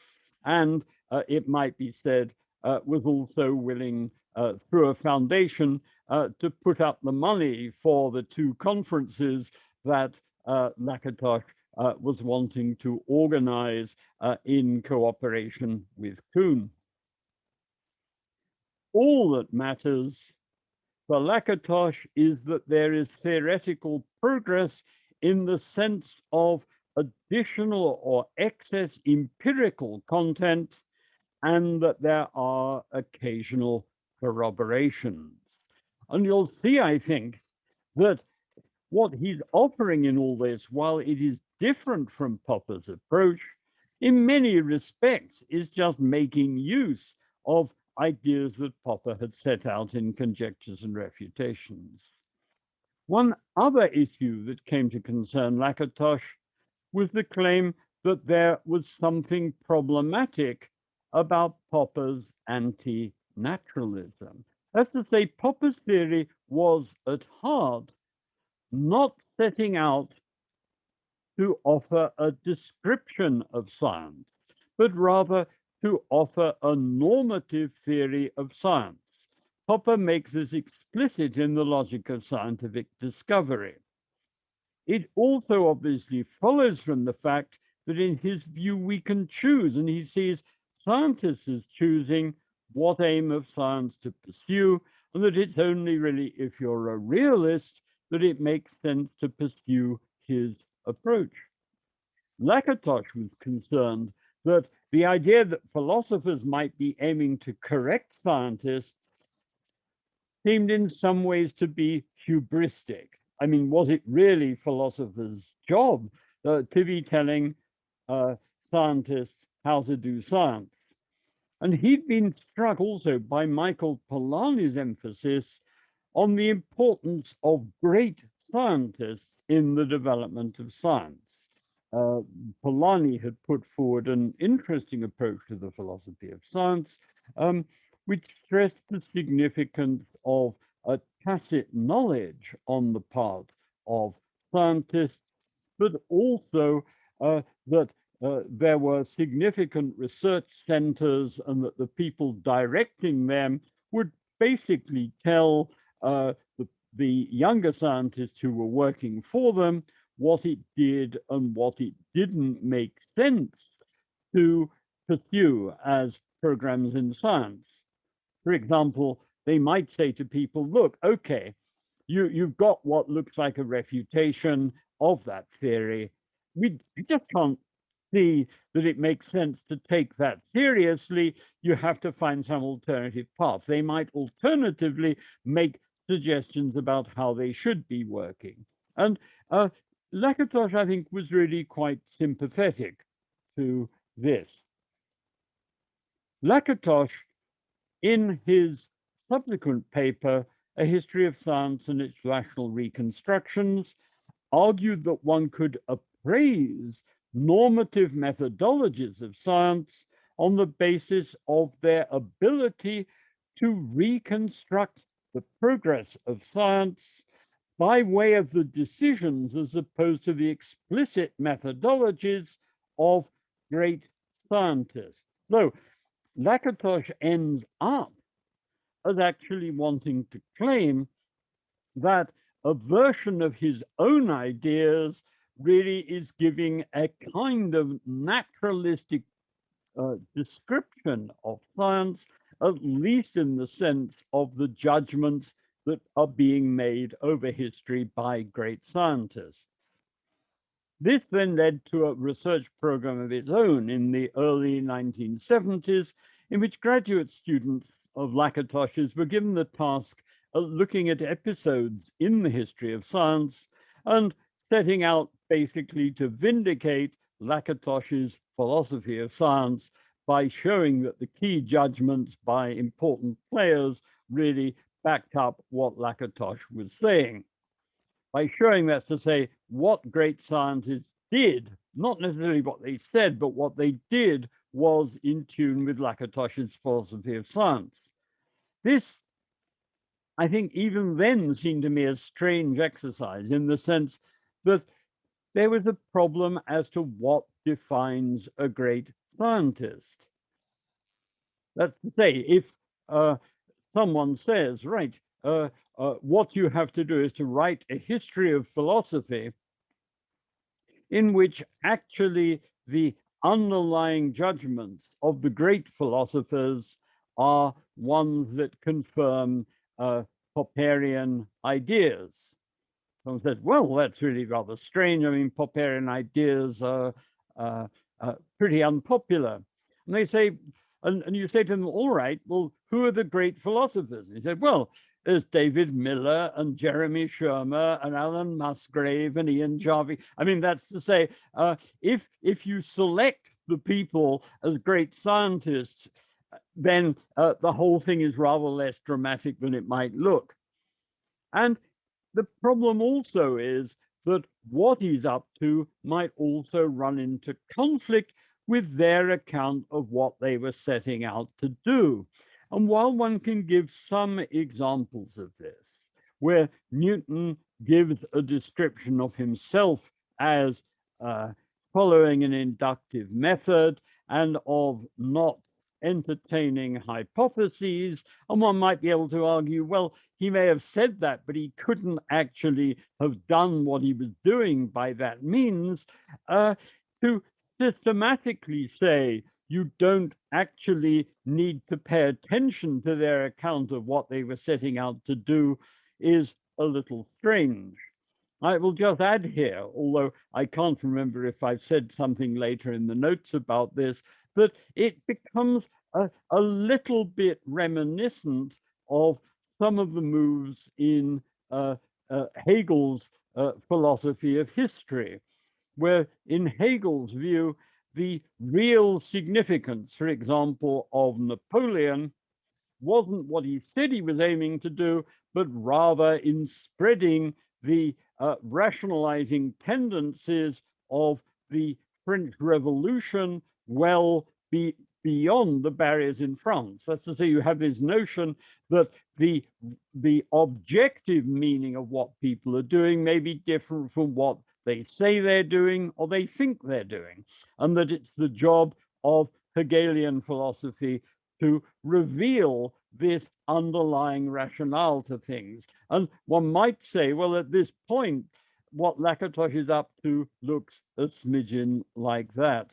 and it might be said was also willing, through a foundation, to put up the money for the two conferences that Lakatos was wanting to organize in cooperation with Kuhn. All that matters for Lakatos is that there is theoretical progress in the sense of additional or excess empirical content, and that there are occasional corroborations. And you'll see, I think, that what he's offering in all this, while it is different from Popper's approach, in many respects is just making use of ideas that Popper had set out in Conjectures and Refutations. One other issue that came to concern Lakatos was the claim that there was something problematic about Popper's anti-naturalism. That's to say, Popper's theory was at heart not setting out to offer a description of science, but rather to offer a normative theory of science. Popper makes this explicit in the logic of scientific discovery. It also obviously follows from the fact that in his view we can choose, and he sees scientists as choosing what aim of science to pursue, and that it's only really if you're a realist that it makes sense to pursue his approach. Lakatos was concerned that the idea that philosophers might be aiming to correct scientists seemed in some ways to be hubristic. I mean, was it really philosophers' job to be telling scientists how to do science? And he'd been struck also by Michael Polanyi's emphasis on the importance of great scientists in the development of science. Polanyi had put forward an interesting approach to the philosophy of science, which stressed the significance of a tacit knowledge on the part of scientists, but also that there were significant research centers and that the people directing them would basically tell the younger scientists who were working for them what it did and what it didn't make sense to pursue as programs in science. For example, they might say to people, look, okay, you've got what looks like a refutation of that theory. We just can't see that it makes sense to take that seriously. You have to find some alternative path. They might alternatively make suggestions about how they should be working. And Lakatos, I think, was really quite sympathetic to this. Lakatos, in his subsequent paper, A History of Science and Its Rational Reconstructions, argued that one could appraise normative methodologies of science on the basis of their ability to reconstruct the progress of science by way of the decisions as opposed to the explicit methodologies of great scientists. So Lakatos ends up as actually wanting to claim that a version of his own ideas really is giving a kind of naturalistic description of science, at least in the sense of the judgments that are being made over history by great scientists. This then led to a research program of its own in the early 1970s, in which graduate students of Lakatos's were given the task of looking at episodes in the history of science and setting out basically to vindicate Lakatos's philosophy of science by showing that the key judgments by important players really backed up what Lakatos was saying by showing that to say what great scientists did, not necessarily what they said, but what they did was in tune with Lakatos's philosophy of science. This, I think, even then seemed to me a strange exercise in the sense that there was a problem as to what defines a great scientist. That's to say, if someone says, right, what you have to do is to write a history of philosophy in which actually the underlying judgments of the great philosophers are ones that confirm Popperian ideas. Someone says, well, that's really rather strange. I mean, Popperian ideas are pretty unpopular. And they say, and you say to them, all right, well, who are the great philosophers? And he said, well, there's David Miller and Jeremy Shearmur and Alan Musgrave and Ian Jarvie. I mean, that's to say, if you select the people as great scientists, then the whole thing is rather less dramatic than it might look. And the problem also is that what he's up to might also run into conflict with their account of what they were setting out to do. And while one can give some examples of this, where Newton gives a description of himself as following an inductive method and of not entertaining hypotheses, and one might be able to argue, well, he may have said that, but he couldn't actually have done what he was doing by that means. To systematically say you don't actually need to pay attention to their account of what they were setting out to do is a little strange. I will just add here, although I can't remember if I've said something later in the notes about this, that it becomes a little bit reminiscent of some of the moves in Hegel's philosophy of history, where in Hegel's view, the real significance, for example, of Napoleon wasn't what he said he was aiming to do, but rather in spreading the rationalizing tendencies of the French Revolution well beyond the barriers in France. That's to say, you have this notion that the objective meaning of what people are doing may be different from what they say they're doing or they think they're doing, and that it's the job of Hegelian philosophy to reveal this underlying rationale to things. And one might say, well, at this point, what Lakatos is up to looks a smidgen like that.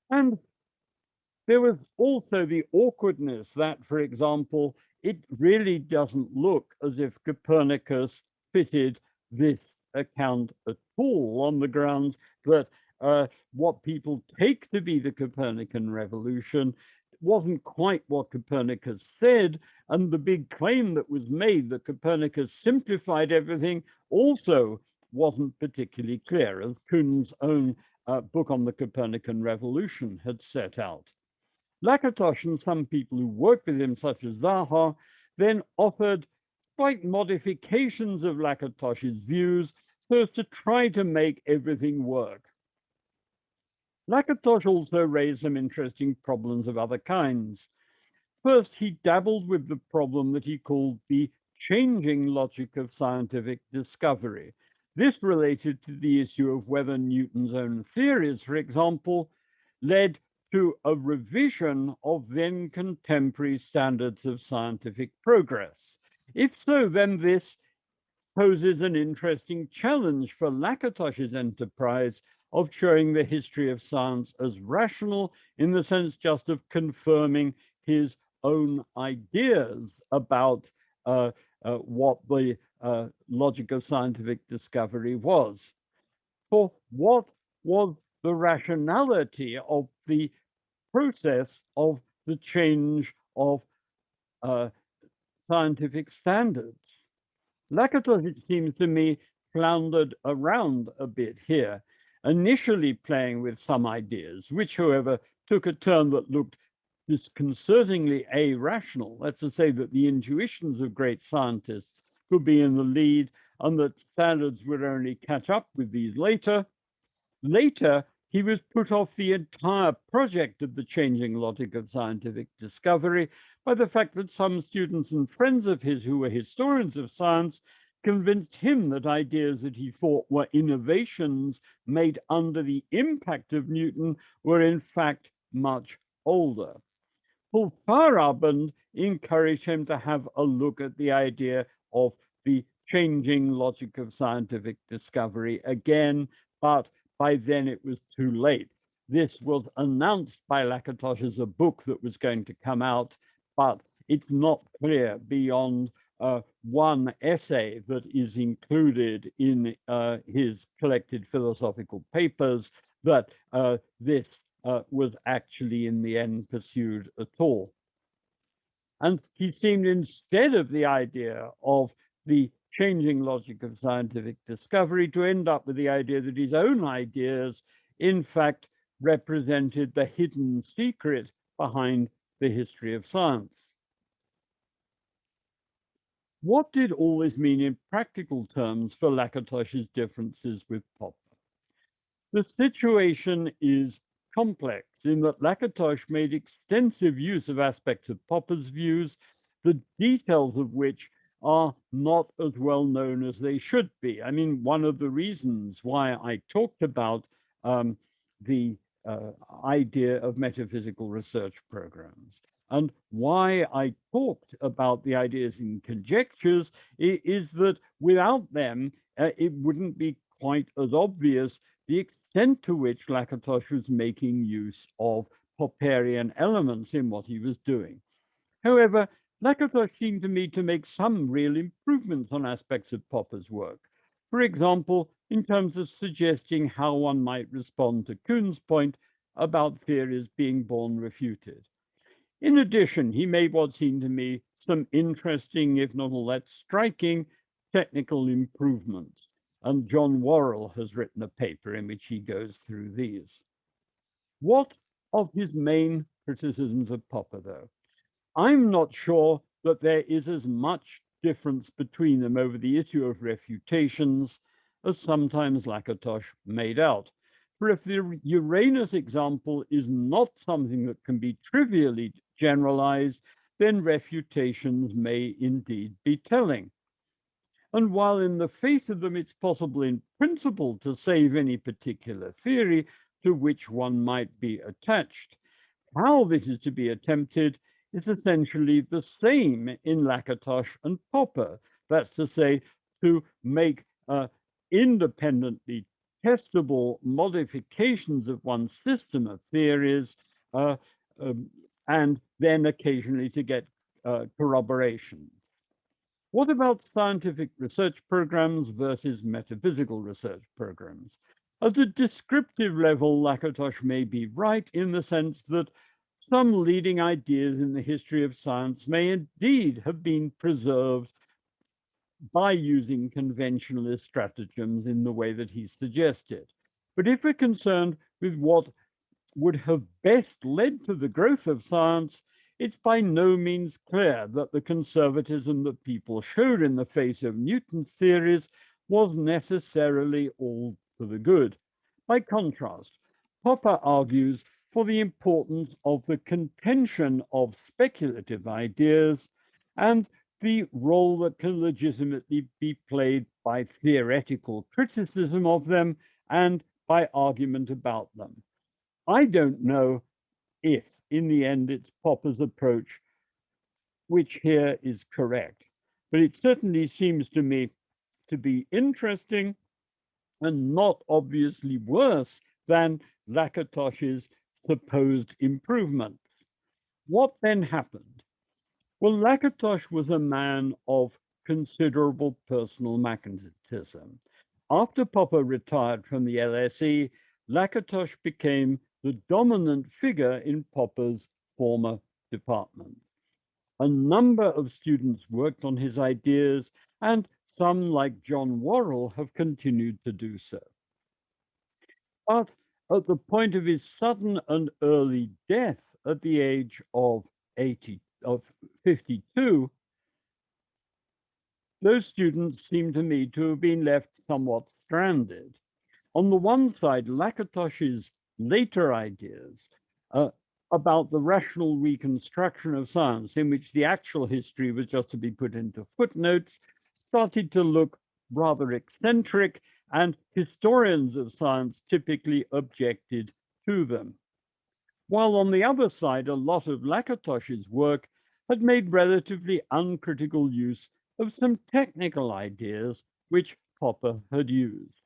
And there was also the awkwardness that, for example, it really doesn't look as if Copernicus fitted this account at all, on the grounds that what people take to be the Copernican revolution wasn't quite what Copernicus said, and the big claim that was made that Copernicus simplified everything also wasn't particularly clear, as Kuhn's own book on the Copernican revolution had set out. Lakatos and some people who worked with him, such as Zaha, then offered slight modifications of Lakatos's views so as to try to make everything work. Lakatos also raised some interesting problems of other kinds. First, he dabbled with the problem that he called the changing logic of scientific discovery. This related to the issue of whether Newton's own theories, for example, led to a revision of then contemporary standards of scientific progress. If so, then this poses an interesting challenge for Lakatos's enterprise of showing the history of science as rational, in the sense just of confirming his own ideas about what the logic of scientific discovery was. For what was the rationality of the process of the change of scientific standards? Lakatos, it seems to me, floundered around a bit here, initially playing with some ideas, which, however, took a turn that looked disconcertingly irrational. That's to say that the intuitions of great scientists could be in the lead and that standards would only catch up with these later. Later, he was put off the entire project of the changing logic of scientific discovery by the fact that some students and friends of his who were historians of science convinced him that ideas that he thought were innovations made under the impact of Newton were in fact much older. Paul Feyerabend encouraged him to have a look at the idea of the changing logic of scientific discovery again, but by then it was too late. This was announced by Lakatos as a book that was going to come out, but it's not clear beyond one essay that is included in his collected philosophical papers that this was actually in the end pursued at all. And he seemed, instead of the idea of the changing logic of scientific discovery, to end up with the idea that his own ideas, in fact, represented the hidden secret behind the history of science. What did all this mean in practical terms for Lakatos's differences with Popper? The situation is complex in that Lakatos made extensive use of aspects of Popper's views, the details of which are not as well known as they should be. I mean, one of the reasons why I talked about the idea of metaphysical research programs and why I talked about the ideas in conjectures is that without them, it wouldn't be quite as obvious the extent to which Lakatos was making use of Popperian elements in what he was doing. However, Lakatos seemed to me to make some real improvements on aspects of Popper's work. For example, in terms of suggesting how one might respond to Kuhn's point about theories being born refuted. In addition, he made what seemed to me some interesting, if not all that striking, technical improvements. And John Worrell has written a paper in which he goes through these. What of his main criticisms of Popper, though? I'm not sure that there is as much difference between them over the issue of refutations as sometimes Lakatos made out. For if the Uranus example is not something that can be trivially generalized, then refutations may indeed be telling. And while in the face of them, it's possible in principle to save any particular theory to which one might be attached, how this is to be attempted is essentially the same in Lakatos and Popper. That's to say, to make independently testable modifications of one's system of theories, and then occasionally to get corroboration. What about scientific research programs versus metaphysical research programs? At the descriptive level, Lakatos may be right in the sense that some leading ideas in the history of science may indeed have been preserved by using conventionalist stratagems in the way that he suggested. But if we're concerned with what would have best led to the growth of science, it's by no means clear that the conservatism that people showed in the face of Newton's theories was necessarily all to the good. By contrast, Popper argues for the importance of the contention of speculative ideas and the role that can legitimately be played by theoretical criticism of them and by argument about them. I don't know if, in the end, it's Popper's approach which here is correct, but it certainly seems to me to be interesting and not obviously worse than Lakatos's supposed improvements. What then happened? Well, Lakatos was a man of considerable personal magnetism. After Popper retired from the LSE, Lakatos became the dominant figure in Popper's former department. A number of students worked on his ideas, and some, like John Worrell, have continued to do so. But at the point of his sudden and early death at the age of 52, those students seem to me to have been left somewhat stranded. On the one side, Lakatos's later ideas about the rational reconstruction of science, in which the actual history was just to be put into footnotes, started to look rather eccentric, and historians of science typically objected to them. While on the other side, a lot of Lakatos's work had made relatively uncritical use of some technical ideas which Popper had used,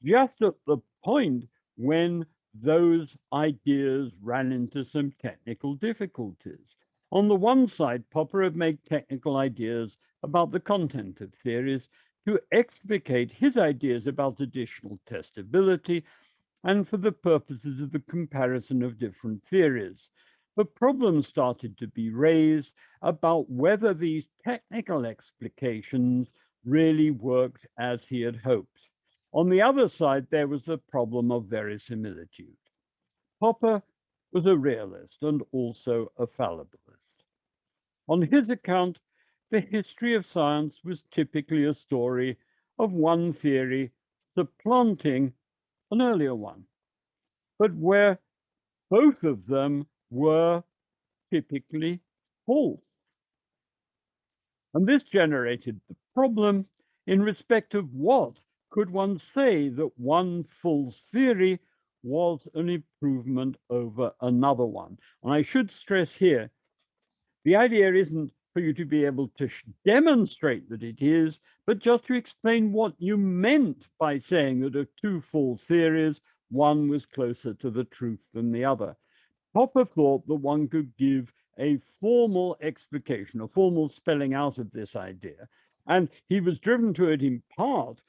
just at the point when those ideas ran into some technical difficulties. On the one side, Popper had made technical ideas about the content of theories to explicate his ideas about additional testability and for the purposes of the comparison of different theories. But problems started to be raised about whether these technical explications really worked as he had hoped. On the other side, there was the problem of verisimilitude. Popper was a realist and also a fallibilist. On his account, the history of science was typically a story of one theory supplanting an earlier one, but where both of them were typically false. And this generated the problem in respect of what could one say that one false theory was an improvement over another one. And I should stress here, the idea isn't for you to be able to demonstrate that it is, but just to explain what you meant by saying that of two false theories, one was closer to the truth than the other. Popper thought that one could give a formal explication, a formal spelling out of this idea. And he was driven to it in part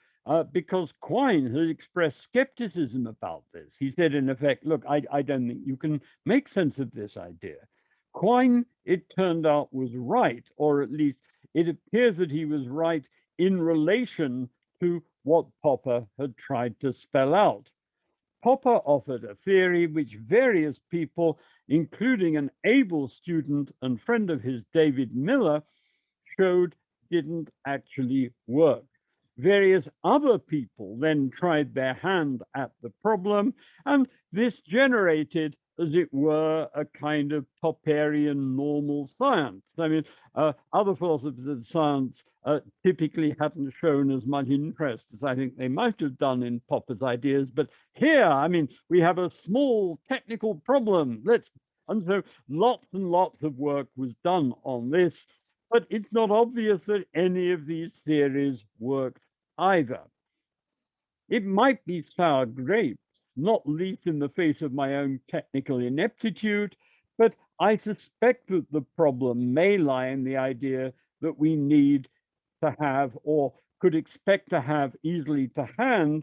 because Quine had expressed skepticism about this. He said, in effect, look, I don't think you can make sense of this idea. Quine, it turned out, was right, or at least it appears that he was right in relation to what Popper had tried to spell out. Popper offered a theory which various people, including an able student and friend of his, David Miller, showed didn't actually work. Various other people then tried their hand at the problem, and this generated, as it were, a kind of Popperian normal science. I mean, other philosophers of science typically hadn't shown as much interest as I think they might have done in Popper's ideas. But here, I mean, we have a small technical problem. And so lots and lots of work was done on this, but it's not obvious that any of these theories worked either. It might be sour grapes, not least in the face of my own technical ineptitude, but I suspect that the problem may lie in the idea that we need to have, or could expect to have easily to hand,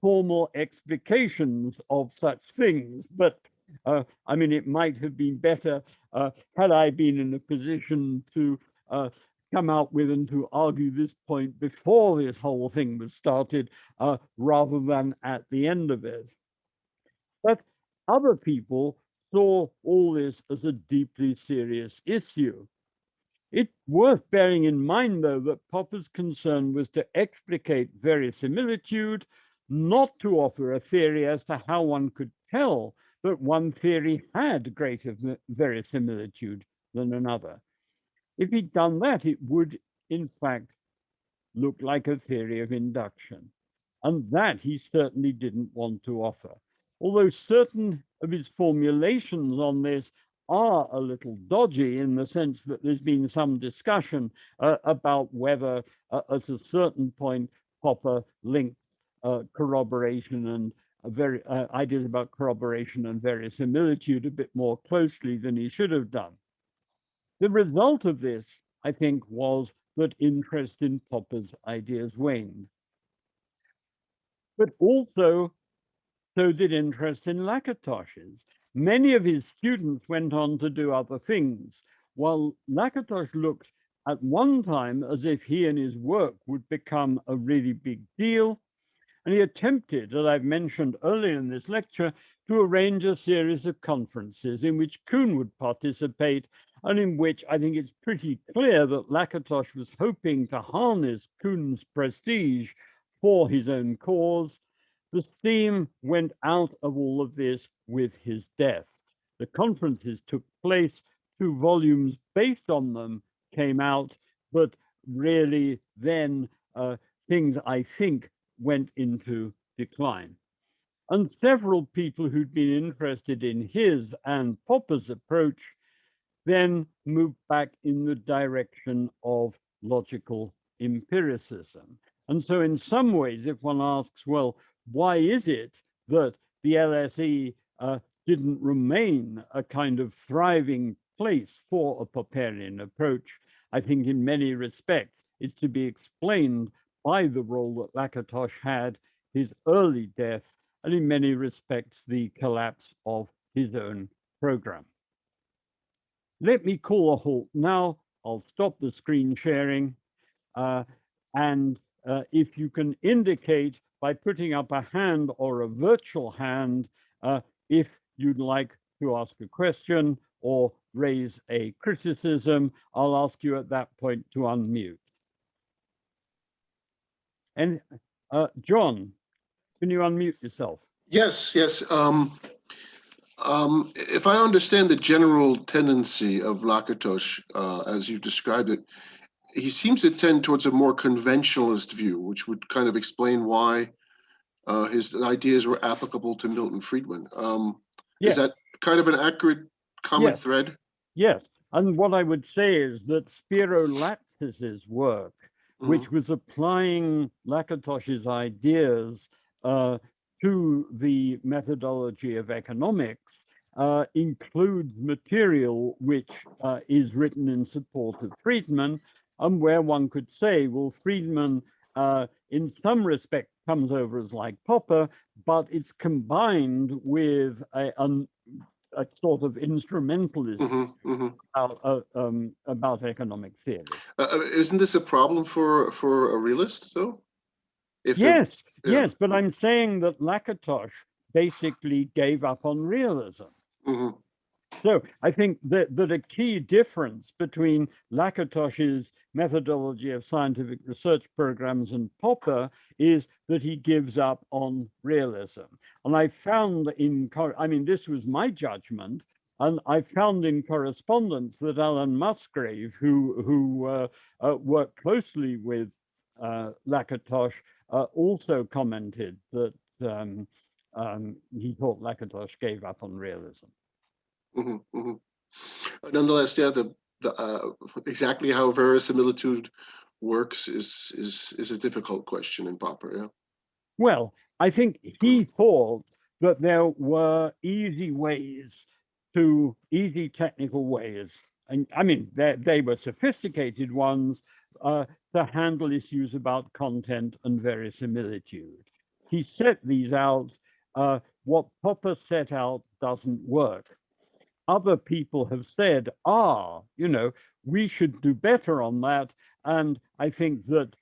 formal explications of such things. But I mean, it might have been better had I been in a position to come out with and to argue this point before this whole thing was started, rather than at the end of it. But other people saw all this as a deeply serious issue. It's worth bearing in mind, though, that Popper's concern was to explicate verisimilitude, not to offer a theory as to how one could tell that one theory had greater verisimilitude than another. If he'd done that, it would, in fact, look like a theory of induction. And that he certainly didn't want to offer. Although certain of his formulations on this are a little dodgy in the sense that there's been some discussion about whether at a certain point Popper linked corroboration and ideas about corroboration and verisimilitude a bit more closely than he should have done. The result of this, I think, was that interest in Popper's ideas waned. But also, so did interest in Lakatos's. Many of his students went on to do other things, while Lakatos looked at one time as if he and his work would become a really big deal. And he attempted, as I've mentioned earlier in this lecture, to arrange a series of conferences in which Kuhn would participate, and in which I think it's pretty clear that Lakatos was hoping to harness Kuhn's prestige for his own cause. The steam went out of all of this with his death. The conferences took place, 2 volumes based on them came out, but really then things, I think, went into decline. And several people who'd been interested in his and Popper's approach then moved back in the direction of logical empiricism. And so in some ways, if one asks, well, why is it that the LSE didn't remain a kind of thriving place for a Popperian approach, I think in many respects it's to be explained by the role that Lakatos had, his early death, and in many respects the collapse of his own program. Let me call a halt now. I'll stop the screen sharing. And if you can indicate by putting up a hand or a virtual hand, if you'd like to ask a question or raise a criticism, I'll ask you at that point to unmute. And John, can you unmute yourself? Yes, yes. If I understand the general tendency of Lakatos, as you described it, he seems to tend towards a more conventionalist view, which would kind of explain why his ideas were applicable to Milton Friedman. Yes. Is that kind of an accurate common thread? Yes, and what I would say is that Spiro Latsis' work, which was applying Lakatos's ideas to the methodology of economics, includes material which is written in support of Friedman, and where one could say, well, Friedman in some respect comes over as like Popper, but it's combined with a sort of instrumentalism about economic theory. Isn't this a problem for a realist, though? Yes, yes, but I'm saying that Lakatos basically gave up on realism. So I think that a key difference between Lakatos's methodology of scientific research programs and Popper is that he gives up on realism. And I found this was my judgment, and I found in correspondence that Alan Musgrave, who worked closely with Lakatos, also commented that he thought Lakatos gave up on realism. Nonetheless, yeah, exactly how verisimilitude works is a difficult question in Popper. Yeah. Well, I think he thought that there were easy technical ways, and I mean they were sophisticated ones to handle issues about content and verisimilitude. He set these out. What Popper set out doesn't work. Other people have said, we should do better on that. And I think that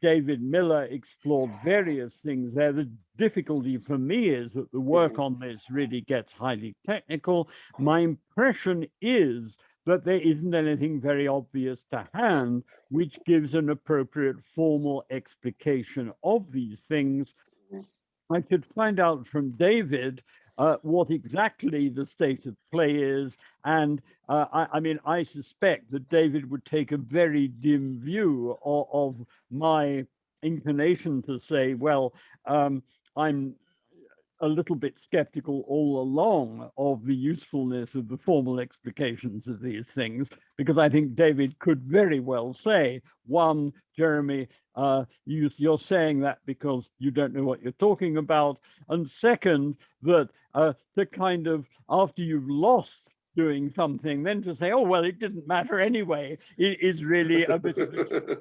David Miller explored various things there. The difficulty for me is that the work on this really gets highly technical. My impression is that there isn't anything very obvious to hand, which gives an appropriate formal explication of these things. I could find out from David what exactly the state of play is. And I suspect that David would take a very dim view of my inclination to say, well, I'm a little bit skeptical all along of the usefulness of the formal explications of these things, because I think David could very well say, one, Jeremy, you're saying that because you don't know what you're talking about, and second, that to kind of, after you've lost doing something, then to say, oh, well, it didn't matter anyway, it is really a bit of a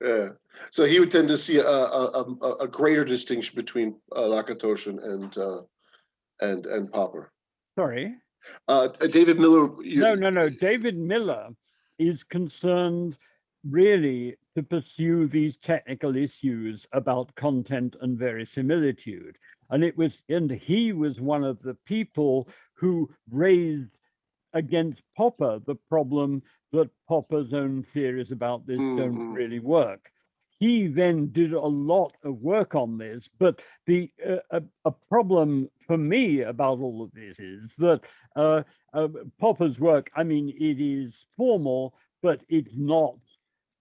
Yeah, so he would tend to see a greater distinction between Lakatos and Popper. Sorry? David Miller. No. David Miller is concerned really to pursue these technical issues about content and verisimilitude. And he was one of the people who raised against Popper the problem that Popper's own theories about this don't really work. He then did a lot of work on this, but a problem for me about all of this is that Popper's work, I mean, it is formal, but it's not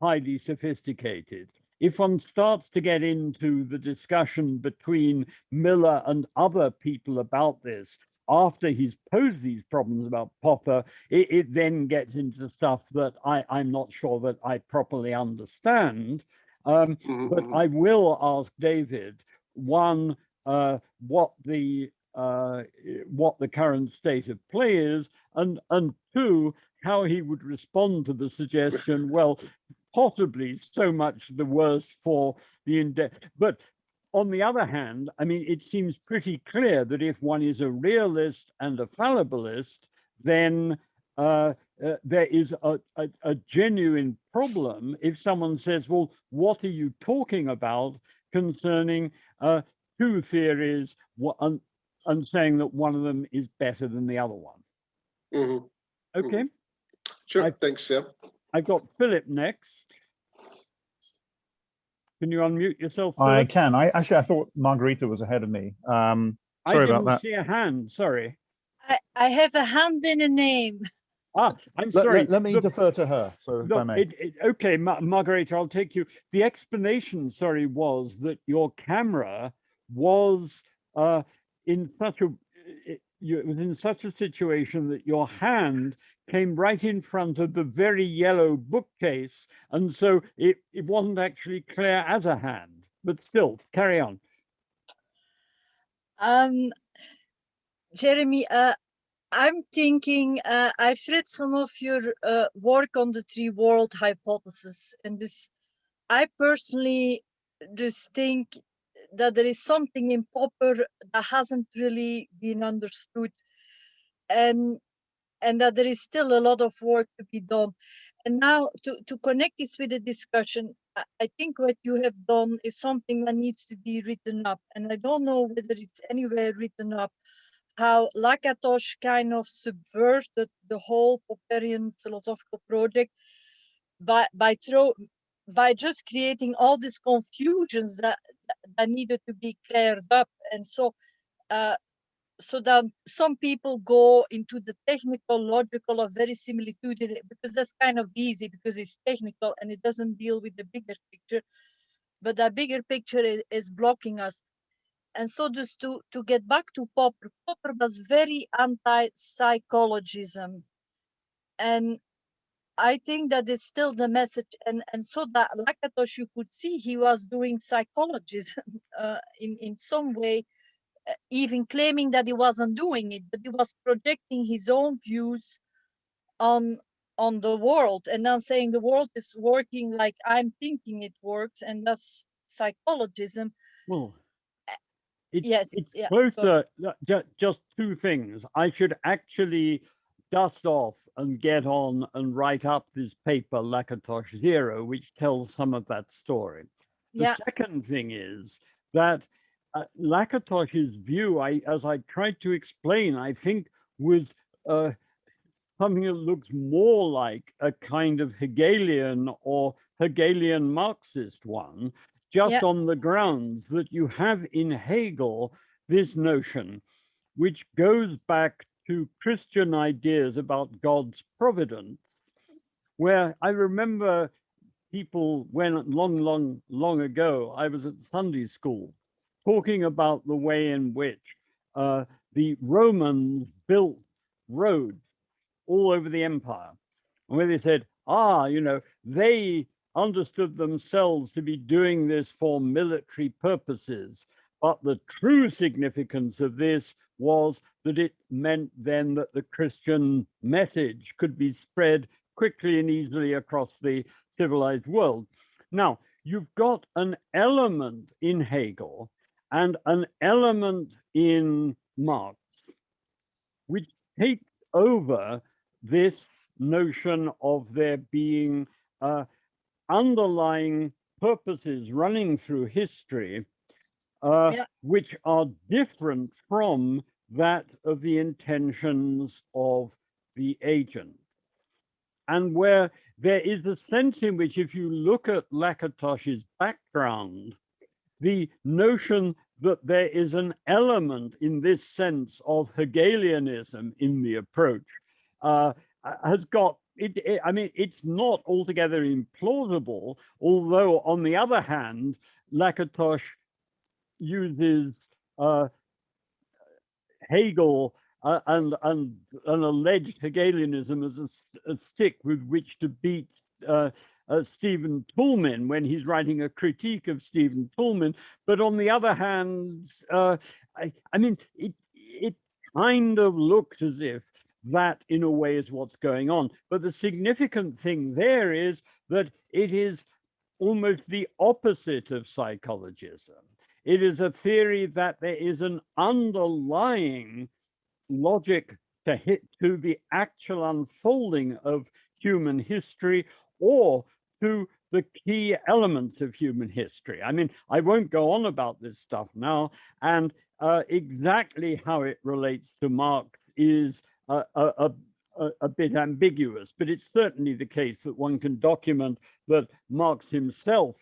highly sophisticated. If one starts to get into the discussion between Miller and other people about this, after he's posed these problems about Popper, it then gets into stuff that I'm not sure that I properly understand. But I will ask David, one, what the current state of play is, and two, how he would respond to the suggestion, well, possibly so much the worse for the but on the other hand, I mean, it seems pretty clear that if one is a realist and a fallibilist, then there is a genuine problem if someone says, well, what are you talking about concerning two theories and saying that one of them is better than the other one? Okay. Sure, thanks, Sam. I've got Philip next. Can you unmute yourself, Philip? I can. I thought Margarita was ahead of me. Sorry about that. I didn't see a hand. Sorry. I have a hand in a name. Ah, I'm sorry. Let me defer to her, so if I may. Okay, Margarita, I'll take you. The explanation, sorry, was that your camera was in such a it was in such a situation that your hand came right in front of the very yellow bookcase, and so it wasn't actually clear as a hand. But still, carry on. Jeremy, I'm thinking, I've read some of your work on the three world hypothesis, and this, I personally just think that there is something in Popper that hasn't really been understood, and that there is still a lot of work to be done. And now to connect this with the discussion, I think what you have done is something that needs to be written up, and I don't know whether it's anywhere written up, how Lakatos kind of subverted the whole Popperian philosophical project by just creating all these confusions that needed to be cleared up. And so that some people go into the technical, logical, or verisimilitude, because that's kind of easy because it's technical and it doesn't deal with the bigger picture. But that bigger picture is blocking us. And so just to get back to Popper, Popper was very anti-psychologism. And I think that is still the message. And so that Lakatos, you could see he was doing psychologism in some way, even claiming that he wasn't doing it, but he was projecting his own views on the world, and then saying the world is working like I'm thinking it works, and that's psychologism. Well, it's closer. Just two things. I should actually dust off and get on and write up this paper, Lakatos Zero, which tells some of that story. The second thing is that Lakatos's view, as I tried to explain, I think was something that looks more like a kind of Hegelian or Hegelian Marxist one, just on the grounds that you have in Hegel this notion, which goes back to Christian ideas about God's providence, where I remember people, when long ago, I was at Sunday school, talking about the way in which the Romans built roads all over the empire, and where they said, they understood themselves to be doing this for military purposes, but the true significance of this was that it meant then that the Christian message could be spread quickly and easily across the civilized world. Now, you've got an element in Hegel and an element in Marx, which takes over this notion of there being underlying purposes running through history, Yeah. which are different from that of the intentions of the agent. And where there is a sense in which, if you look at Lakatos's background, the notion that there is an element in this sense of Hegelianism in the approach has got, I mean, it's not altogether implausible, although on the other hand, Lakatos uses Hegel and an alleged Hegelianism as a stick with which to beat Stephen Toulmin when he's writing a critique of Stephen Toulmin. But on the other hand, I mean, it kind of looks as if that in a way is what's going on. But the significant thing there is that it is almost the opposite of psychologism. It is a theory that there is an underlying logic to the actual unfolding of human history, or to the key elements of human history. I mean, I won't go on about this stuff now, and exactly how it relates to Marx is a bit ambiguous, but it's certainly the case that one can document that Marx himself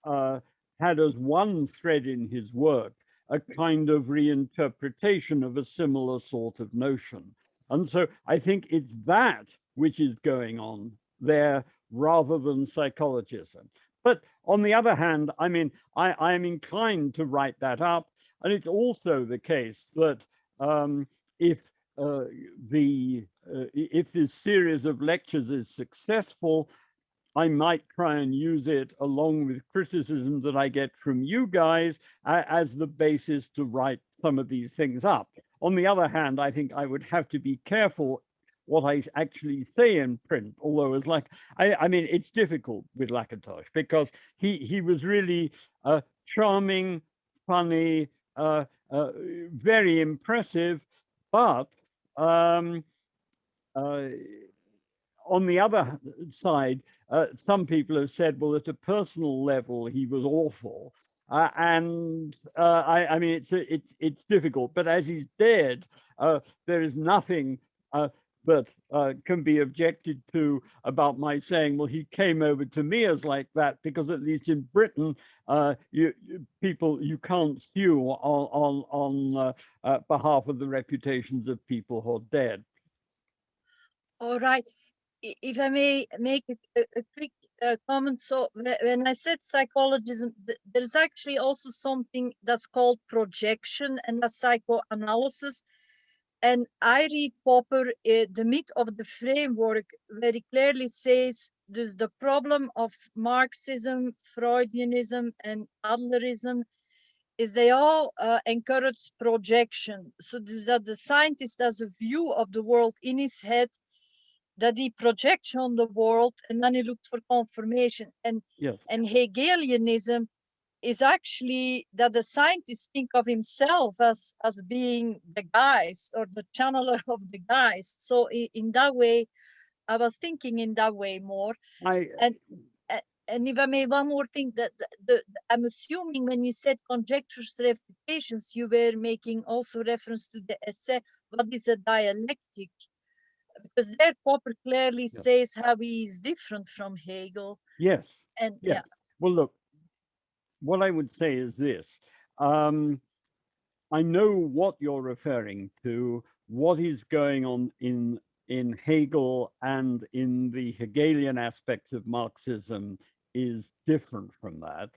had as one thread in his work a kind of reinterpretation of a similar sort of notion. And so I think it's that which is going on there rather than psychologism. But on the other hand, I mean, I am inclined to write that up. And it's also the case that if this series of lectures is successful, I might try and use it along with criticism that I get from you guys as the basis to write some of these things up. On the other hand, I think I would have to be careful what I actually say in print, although it's like, I mean, it's difficult with Lakatos because he was really charming, funny, very impressive, but on the other side, some people have said, well, at a personal level, he was awful. I mean, it's difficult, but as he's dead, there is nothing that can be objected to about my saying, well, he came over to me as like that, because at least in Britain, you can't sue on behalf of the reputations of people who are dead. All right. If I may make a quick comment. So when I said psychologism, there's actually also something that's called projection, and that's psychoanalysis. And I read Popper, the myth of the framework, very clearly says there's the problem of Marxism, Freudianism, and Adlerism is they all encourage projection. So that the scientist has a view of the world in his head that he projects on the world, and then he looks for confirmation. And Yes. And Hegelianism is actually that the scientist think of himself as being the geist or the channeler of the geist. So in that way, I was thinking in that way more. And if I may, one more thing, that I'm assuming when you said conjectures, refutations, you were making also reference to the essay, what is a dialectic? Because there Popper clearly says how he is different from Hegel. Yes. And yes. yeah. Well, look, what I would say is this. I know what you're referring to. What is going on in Hegel and in the Hegelian aspects of Marxism is different from that.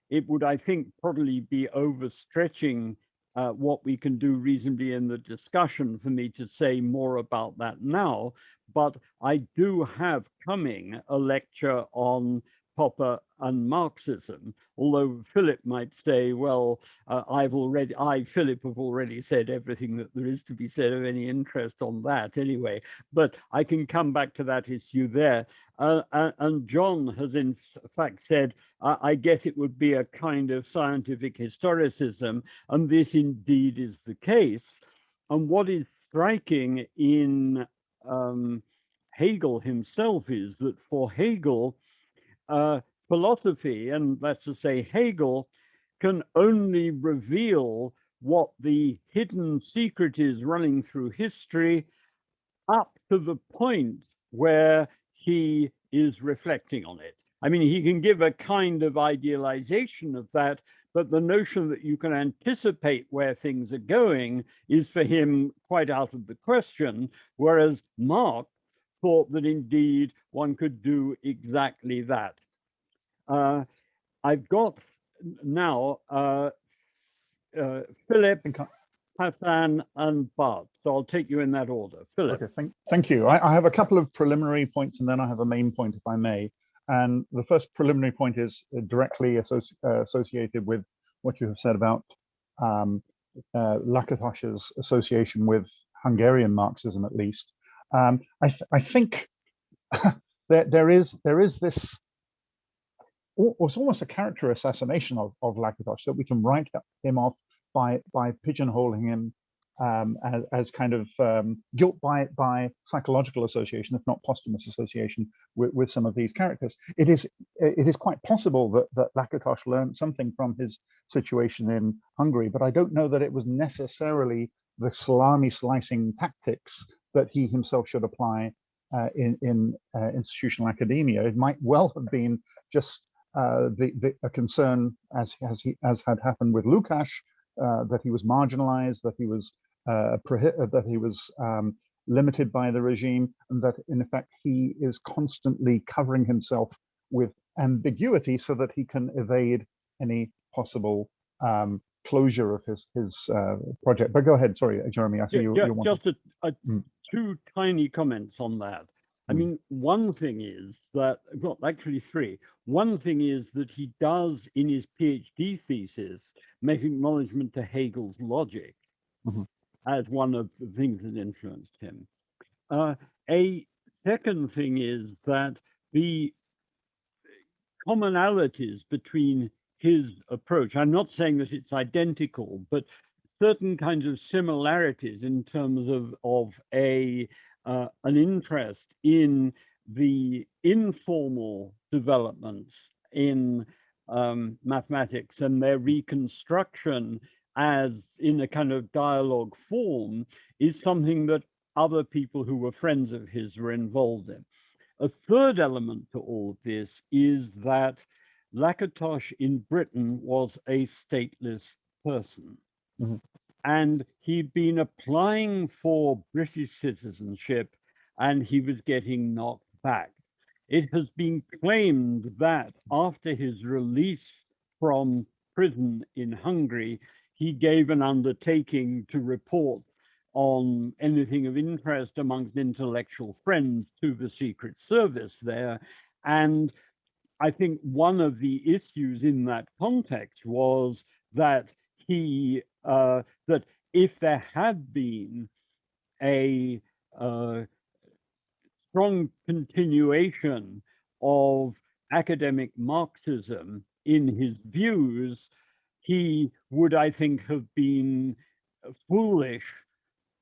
It would, I think, probably be overstretching what we can do reasonably in the discussion for me to say more about that now. But I do have coming a lecture on Popper and Marxism, although Philip might say, well, Philip, have already said everything that there is to be said of any interest on that anyway, but I can come back to that issue there. And John has in fact said, I guess it would be a kind of scientific historicism, and this indeed is the case. And what is striking in Hegel himself is that for Hegel, philosophy, and let's just say Hegel, can only reveal what the hidden secret is running through history up to the point where he is reflecting on it. I mean, he can give a kind of idealization of that, but the notion that you can anticipate where things are going is for him quite out of the question, whereas Marx thought that indeed one could do exactly that. I've got now Philip, Hassan, and Bart. So I'll take you in that order. Philip. Okay, thank you. I have a couple of preliminary points, and then I have a main point, if I may. And the first preliminary point is directly associated with what you have said about Lakatos's association with Hungarian Marxism, at least. I think there is this. It's almost a character assassination of Lakatos, that we can write him off by pigeonholing him as kind of guilt by psychological association, if not posthumous association, with some of these characters. It is quite possible that Lakatos learned something from his situation in Hungary, but I don't know that it was necessarily the salami slicing tactics that he himself should apply in institutional academia. It might well have been just a concern, as had happened with Lukács, that he was marginalized, that he was limited by the regime, and that in effect he is constantly covering himself with ambiguity so that he can evade any possible closure of his project. But go ahead, sorry, Jeremy. I see you want just two tiny comments on that. I mean, one thing is that, well, actually three. One thing is that he does, in his PhD thesis, make acknowledgement to Hegel's logic as one of the things that influenced him. A second thing is that the commonalities between his approach, I'm not saying that it's identical, but certain kinds of similarities in terms of an interest in the informal developments in mathematics and their reconstruction as in a kind of dialogue form is something that other people who were friends of his were involved in. A third element to all of this is that Lakatos in Britain was a stateless person. And he'd been applying for British citizenship and he was getting knocked back. It has been claimed that after his release from prison in Hungary, he gave an undertaking to report on anything of interest amongst intellectual friends to the Secret Service there. And I think one of the issues in that context was that that if there had been a strong continuation of academic Marxism in his views, he would, I think, have been foolish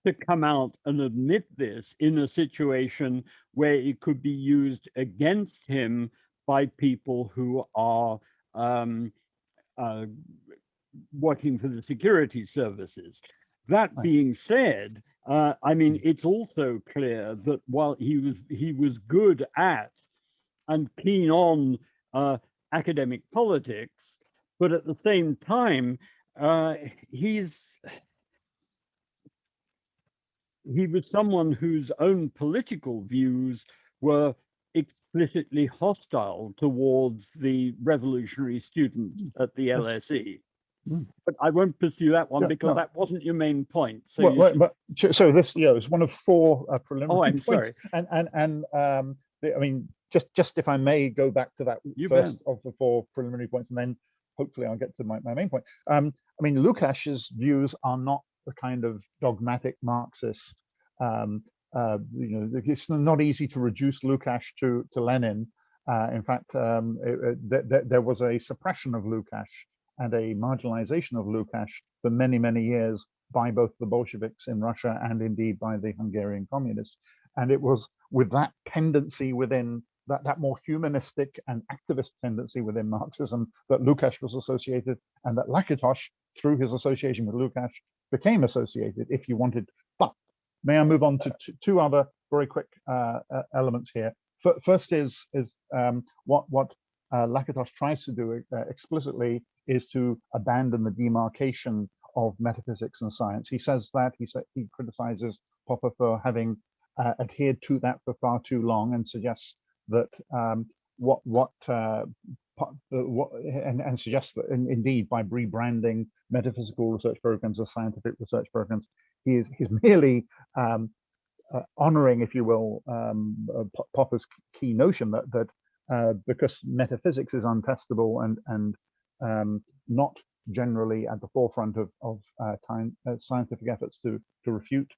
to come out and admit this in a situation where it could be used against him by people who are working for the security services. That being said, I mean, it's also clear that while he was good at and keen on academic politics, but at the same time, he was someone whose own political views were explicitly hostile towards the revolutionary students at the LSE. But I won't pursue that one because that wasn't your main point. So, so this, is one of four preliminary points. Sorry. And I mean, just if I may go back to that first of the four preliminary points, and then hopefully I'll get to my main point. I mean, Lukács's views are not the kind of dogmatic Marxist. It's not easy to reduce Lukács to Lenin. In fact, there was a suppression of Lukács and a marginalization of Lukács for many, many years by both the Bolsheviks in Russia and indeed by the Hungarian communists. And it was with that tendency within that more humanistic and activist tendency within Marxism that Lukács was associated, and that Lakatos, through his association with Lukács, became associated, if you wanted. But may I move on to two other very quick elements here? First is what Lakatos tries to do explicitly is to abandon the demarcation of metaphysics and science. He says that he criticizes Popper for having adhered to that for far too long, and suggests that and suggests that indeed by rebranding metaphysical research programs as scientific research programs, he's merely honoring, if you will, Popper's key notion that because metaphysics is untestable and not generally at the forefront of scientific efforts to refute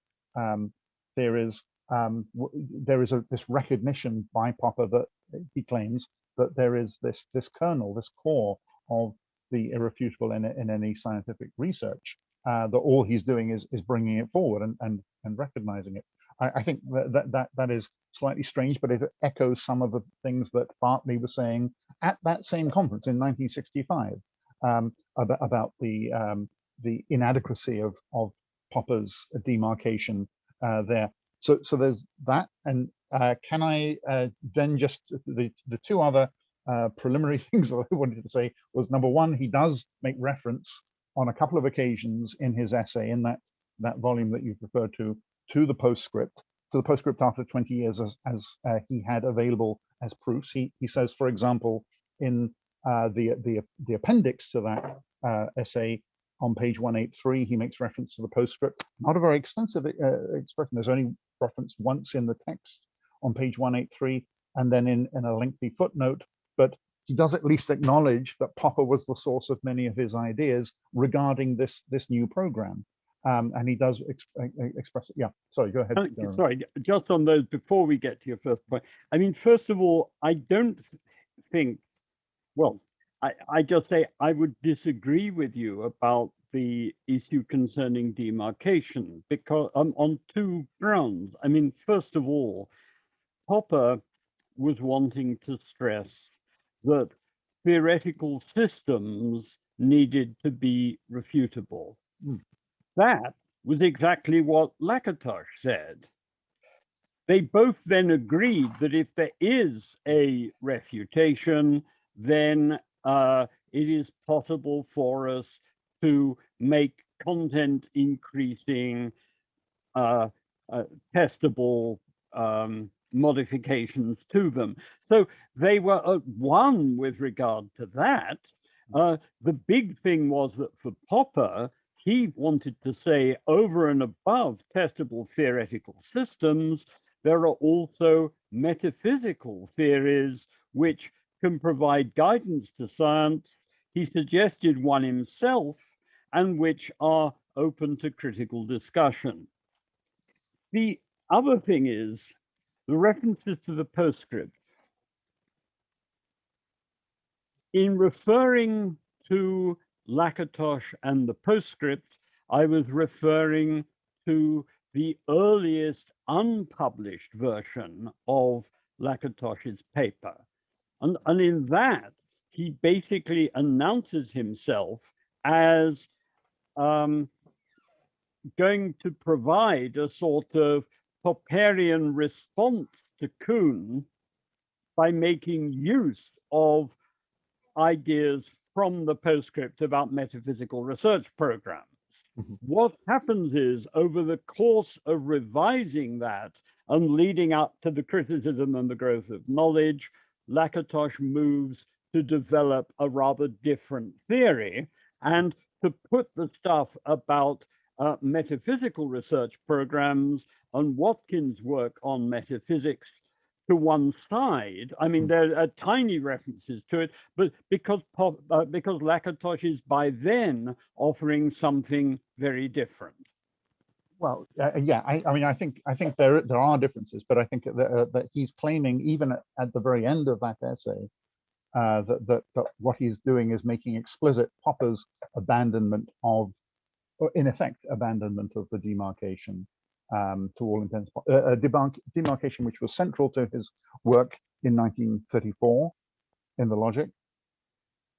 theories, there is this recognition by Popper that he claims that there is this kernel, this core of the irrefutable in any scientific research, that all he's doing is bringing it forward and recognizing it. I think that is slightly strange, but it echoes some of the things that Bartley was saying at that same conference in 1965 about the inadequacy of Popper's demarcation there. So there's that, and can I then just the two other preliminary things that I wanted to say was, number one, he does make reference on a couple of occasions in his essay in that volume that you've referred to the postscript after 20 years as he had available as proofs. He says, for example, in the appendix to that essay on page 183, he makes reference to the postscript. Not a very extensive expression. There's only reference once in the text on page 183, and then in a lengthy footnote. But he does at least acknowledge that Popper was the source of many of his ideas regarding this new program. And he does express it. Yeah, sorry, go ahead. Sorry, just on those, before we get to your first point. I mean, first of all, I don't think, well, I just say I would disagree with you about the issue concerning demarcation, because on two grounds. I mean, first of all, Popper was wanting to stress that theoretical systems needed to be refutable. That was exactly what Lakatos said. They both then agreed that if there is a refutation, then it is possible for us to make content increasing testable modifications to them. So they were at one with regard to that. The big thing was that for Popper, he wanted to say, over and above testable theoretical systems, there are also metaphysical theories which can provide guidance to science. He suggested one himself, and which are open to critical discussion. The other thing is the references to the postscript. In referring to Lakatos and the postscript, I was referring to the earliest unpublished version of Lakatos's paper. And in that, he basically announces himself as going to provide a sort of Popperian response to Kuhn by making use of ideas from the postscript about metaphysical research programs. What happens is, over the course of revising that and leading up to the criticism and the growth of knowledge, Lakatos moves to develop a rather different theory and to put the stuff about metaphysical research programs and Watkins' work on metaphysics to one side. I mean, there are tiny references to it, but because Lakatos is by then offering something very different. Well, yeah, I mean, I think there are differences, but I think that he's claiming, even at the very end of that essay, that what he's doing is making explicit Popper's abandonment of, or in effect, abandonment of the demarcation. to all intents, a demarcation which was central to his work in 1934 in the Logic.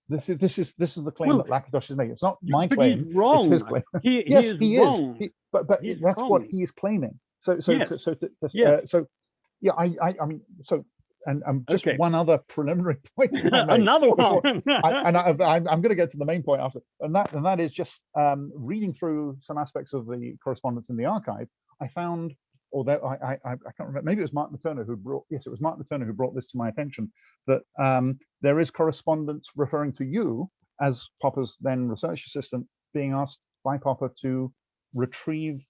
This is the claim that Lakatos is making. It's not my claim; he's wrong. It's his claim. Yes, he is. But that's wrong. what he is claiming. So yeah, I mean, so and just one other preliminary point. Another one. I'm going to get to the main point after, and that is just reading through some aspects of the correspondence in the archive. I found, although I can't remember, maybe it was Mark McTurner who brought, yes, it was Mark McTurner who brought this to my attention, that there is correspondence referring to you as Popper's then research assistant being asked by Popper to retrieve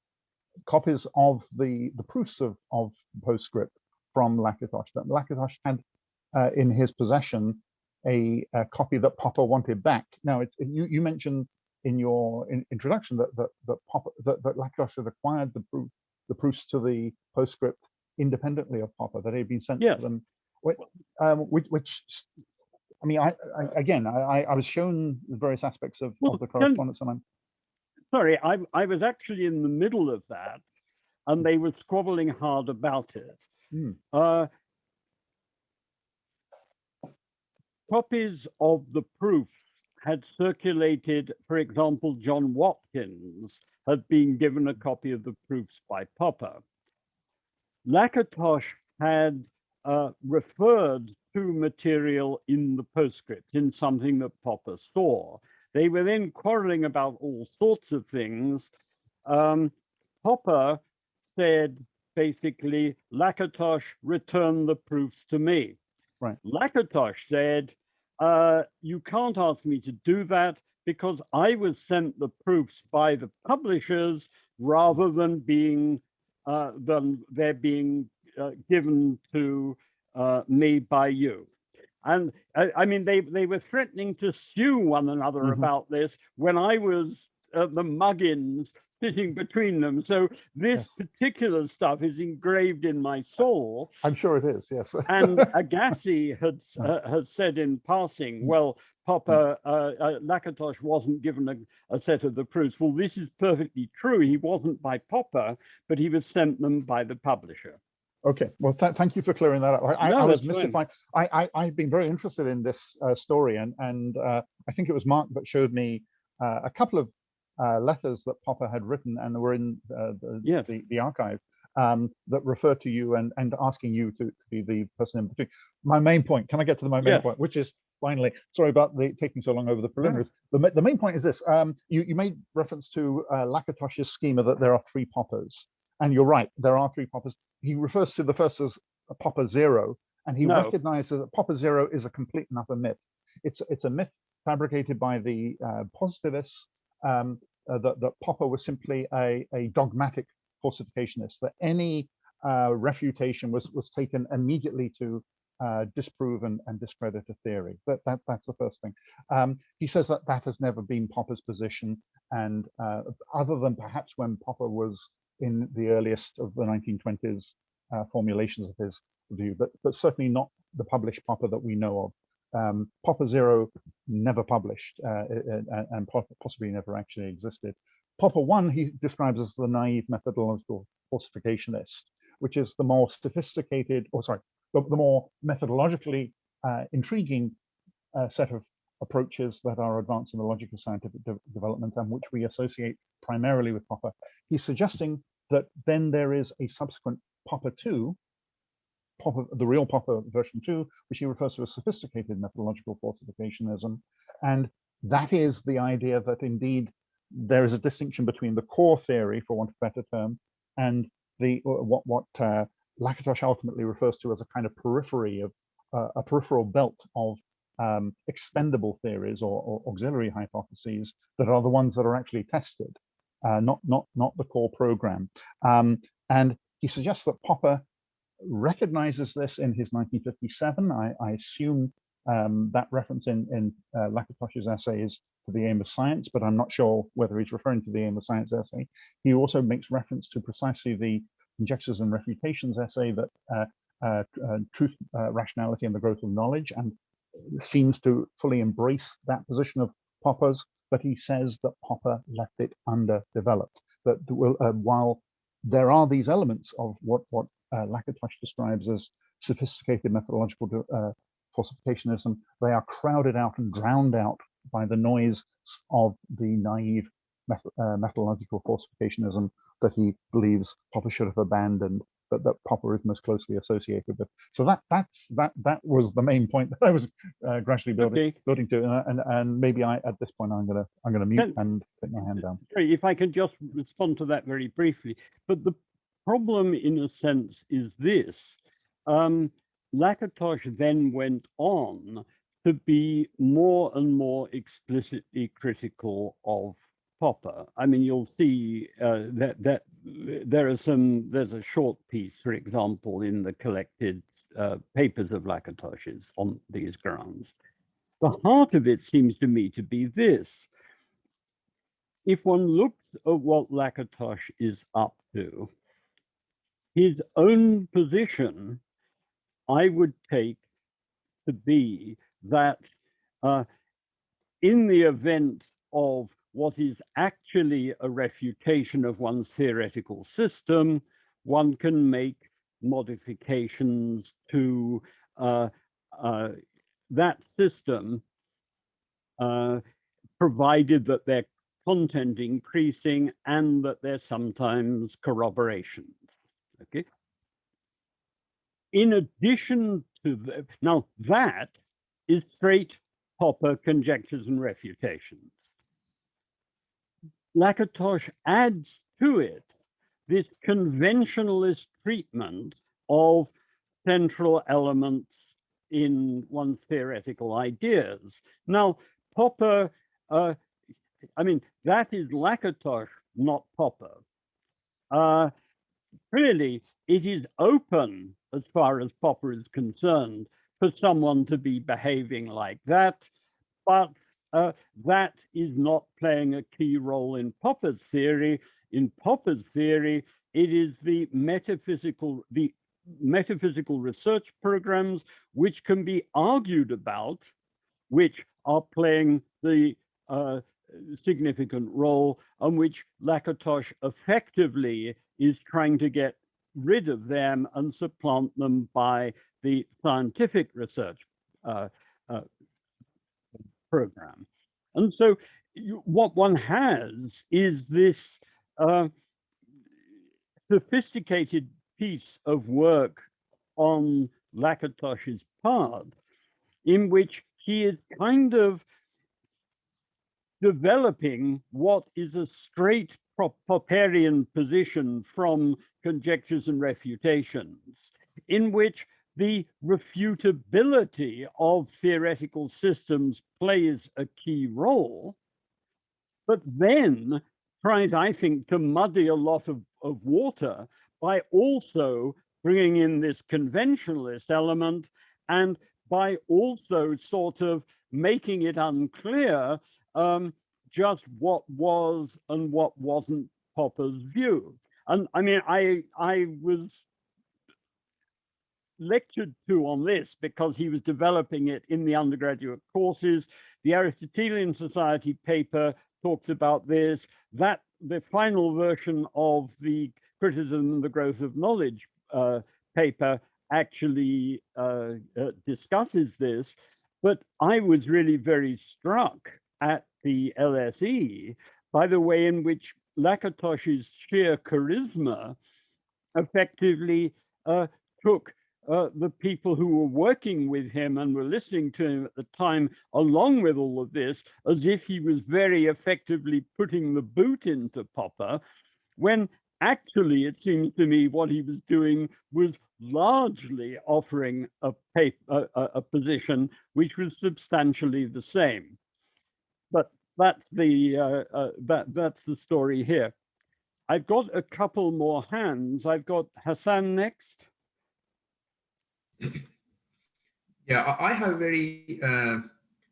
copies of the proofs of postscript from Lakatos. That Lakatos had in his possession a copy that Popper wanted back. Now, you mentioned in your introduction that Lakatos had acquired the proofs to the postscript independently of Popper, that had been sent to them, which I mean, I was shown various aspects of the correspondence, and I'm sorry, I was actually in the middle of that, and they were squabbling hard about it. Copies of the proofs had circulated. For example, John Watkins had been given a copy of the proofs by Popper. Lakatos had referred to material in the postscript, in something that Popper saw. They were then quarreling about all sorts of things. Popper said, basically, Lakatos, return the proofs to me. Right. Lakatos said, you can't ask me to do that because I was sent the proofs by the publishers rather than they're being given to me by you. And I mean, they were threatening to sue one another about this when I was the muggins sitting between them. So this particular stuff is engraved in my soul. I'm sure it is, yes. And Agassi has said in passing, well, Popper, Lakatos wasn't given a set of the proofs. Well, this is perfectly true. He wasn't by Popper, but he was sent them by the publisher. Okay, well, thank you for clearing that up. I was mystified. I've been very interested in this story, and I think it was Mark that showed me a couple of letters that Popper had written and were in the archive that refer to you and asking you to be the person in between. My main point, can I get to my main point, which is finally, sorry about taking so long over the preliminaries. The main point is this, you made reference to Lakatos's schema that there are 3 Poppers. And you're right, there are 3 Poppers. He refers to the first as a Popper 0, and he recognizes that Popper 0 is a complete and utter myth. It's a myth fabricated by the positivists, that Popper was simply a dogmatic falsificationist, that any refutation was taken immediately to disprove and discredit a theory. That's the first thing. He says that has never been Popper's position, and other than perhaps when Popper was in the earliest of the 1920s formulations of his view, but certainly not the published Popper that we know of. Popper 0 never published and possibly never actually existed. Popper 1 he describes as the naive methodological falsificationist, which is the more sophisticated, the more methodologically intriguing set of approaches that are advanced in the logic of scientific development and which we associate primarily with Popper. He's suggesting that then there is a subsequent Popper 2, the real Popper version 2, which he refers to as sophisticated methodological falsificationism. And that is the idea that indeed there is a distinction between the core theory, for want of a better term, and what Lakatos ultimately refers to as a kind of periphery of a peripheral belt of expendable theories or auxiliary hypotheses that are the ones that are actually tested, not the core program. And he suggests that Popper recognizes this in his 1957. I assume that reference in Lakatos's essay is to the aim of science, but I'm not sure whether he's referring to the aim of science essay. He also makes reference to precisely the Conjectures and Refutations essay, that truth, rationality, and the growth of knowledge, and seems to fully embrace that position of Popper's, but he says that Popper left it underdeveloped, that while there are these elements of what Lakatos describes as sophisticated methodological falsificationism. They are crowded out and drowned out by the noise of the naive methodological falsificationism that he believes Popper should have abandoned, but that Popper is most closely associated with. So that was the main point that I was gradually building to, and maybe at this point I'm gonna mute and put my hand down. If I can just respond to that very briefly, but the problem in a sense is this: Lakatos then went on to be more and more explicitly critical of Popper. I mean, you'll see that there's a short piece, for example, in the collected papers of Lakatos on these grounds. The heart of it seems to me to be this: if one looks at what Lakatos is up to, his own position, I would take to be that in the event of what is actually a refutation of one's theoretical system, one can make modifications to that system, provided that they're content increasing and that there's sometimes corroborations. Okay. In addition to that, now that is straight Popper Conjectures and Refutations. Lakatos adds to it this conventionalist treatment of central elements in one's theoretical ideas. Now, Popper, I mean, that is Lakatos, not Popper. Really, it is open, as far as Popper is concerned, for someone to be behaving like that, but that is not playing a key role in Popper's theory. In Popper's theory, it is the metaphysical research programs which can be argued about, which are playing the significant role, and which Lakatos effectively is trying to get rid of them and supplant them by the scientific research program. And so what one has is this sophisticated piece of work on Lakatos's part, in which he is kind of developing what is a straight Popperian position from Conjectures and Refutations, in which the refutability of theoretical systems plays a key role, but then tries, I think, to muddy a lot of water by also bringing in this conventionalist element, and by also sort of making it unclear just what was and what wasn't Popper's view. And I mean, I was lectured to on this because he was developing it in the undergraduate courses. The Aristotelian Society paper talks about this. That the final version of the Criticism and the Growth of Knowledge paper actually discusses this. But I was really very struck at the LSE by the way in which Lakatos's sheer charisma effectively took the people who were working with him and were listening to him at the time, along with all of this, as if he was very effectively putting the boot into Popper, when actually it seems to me what he was doing was largely offering a position which was substantially the same. But that's the story here. I've got a couple more hands. I've got Hassan next. Yeah, I have a very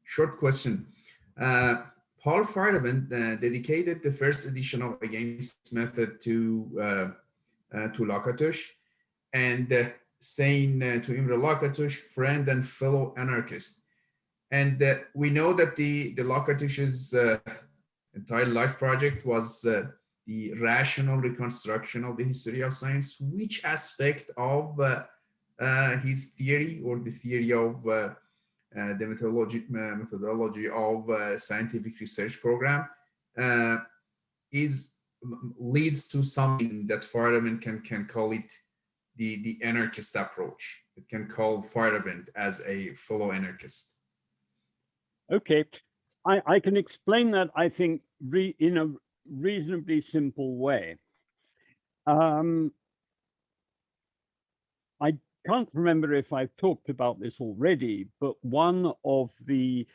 short question. Paul Feyerabend dedicated the first edition of A Games Method to Lakatos, and saying to Imre Lakatos, friend and fellow anarchist. And we know that the Lakatos's entire life project was the rational reconstruction of the history of science, which aspect of his theory or the theory of the methodology of scientific research program leads to something that Feyerabend can call it the anarchist approach. It can call Feyerabend as a fellow anarchist. Okay, I can explain that, I think, in a reasonably simple way. I can't remember if I've talked about this already, but one of the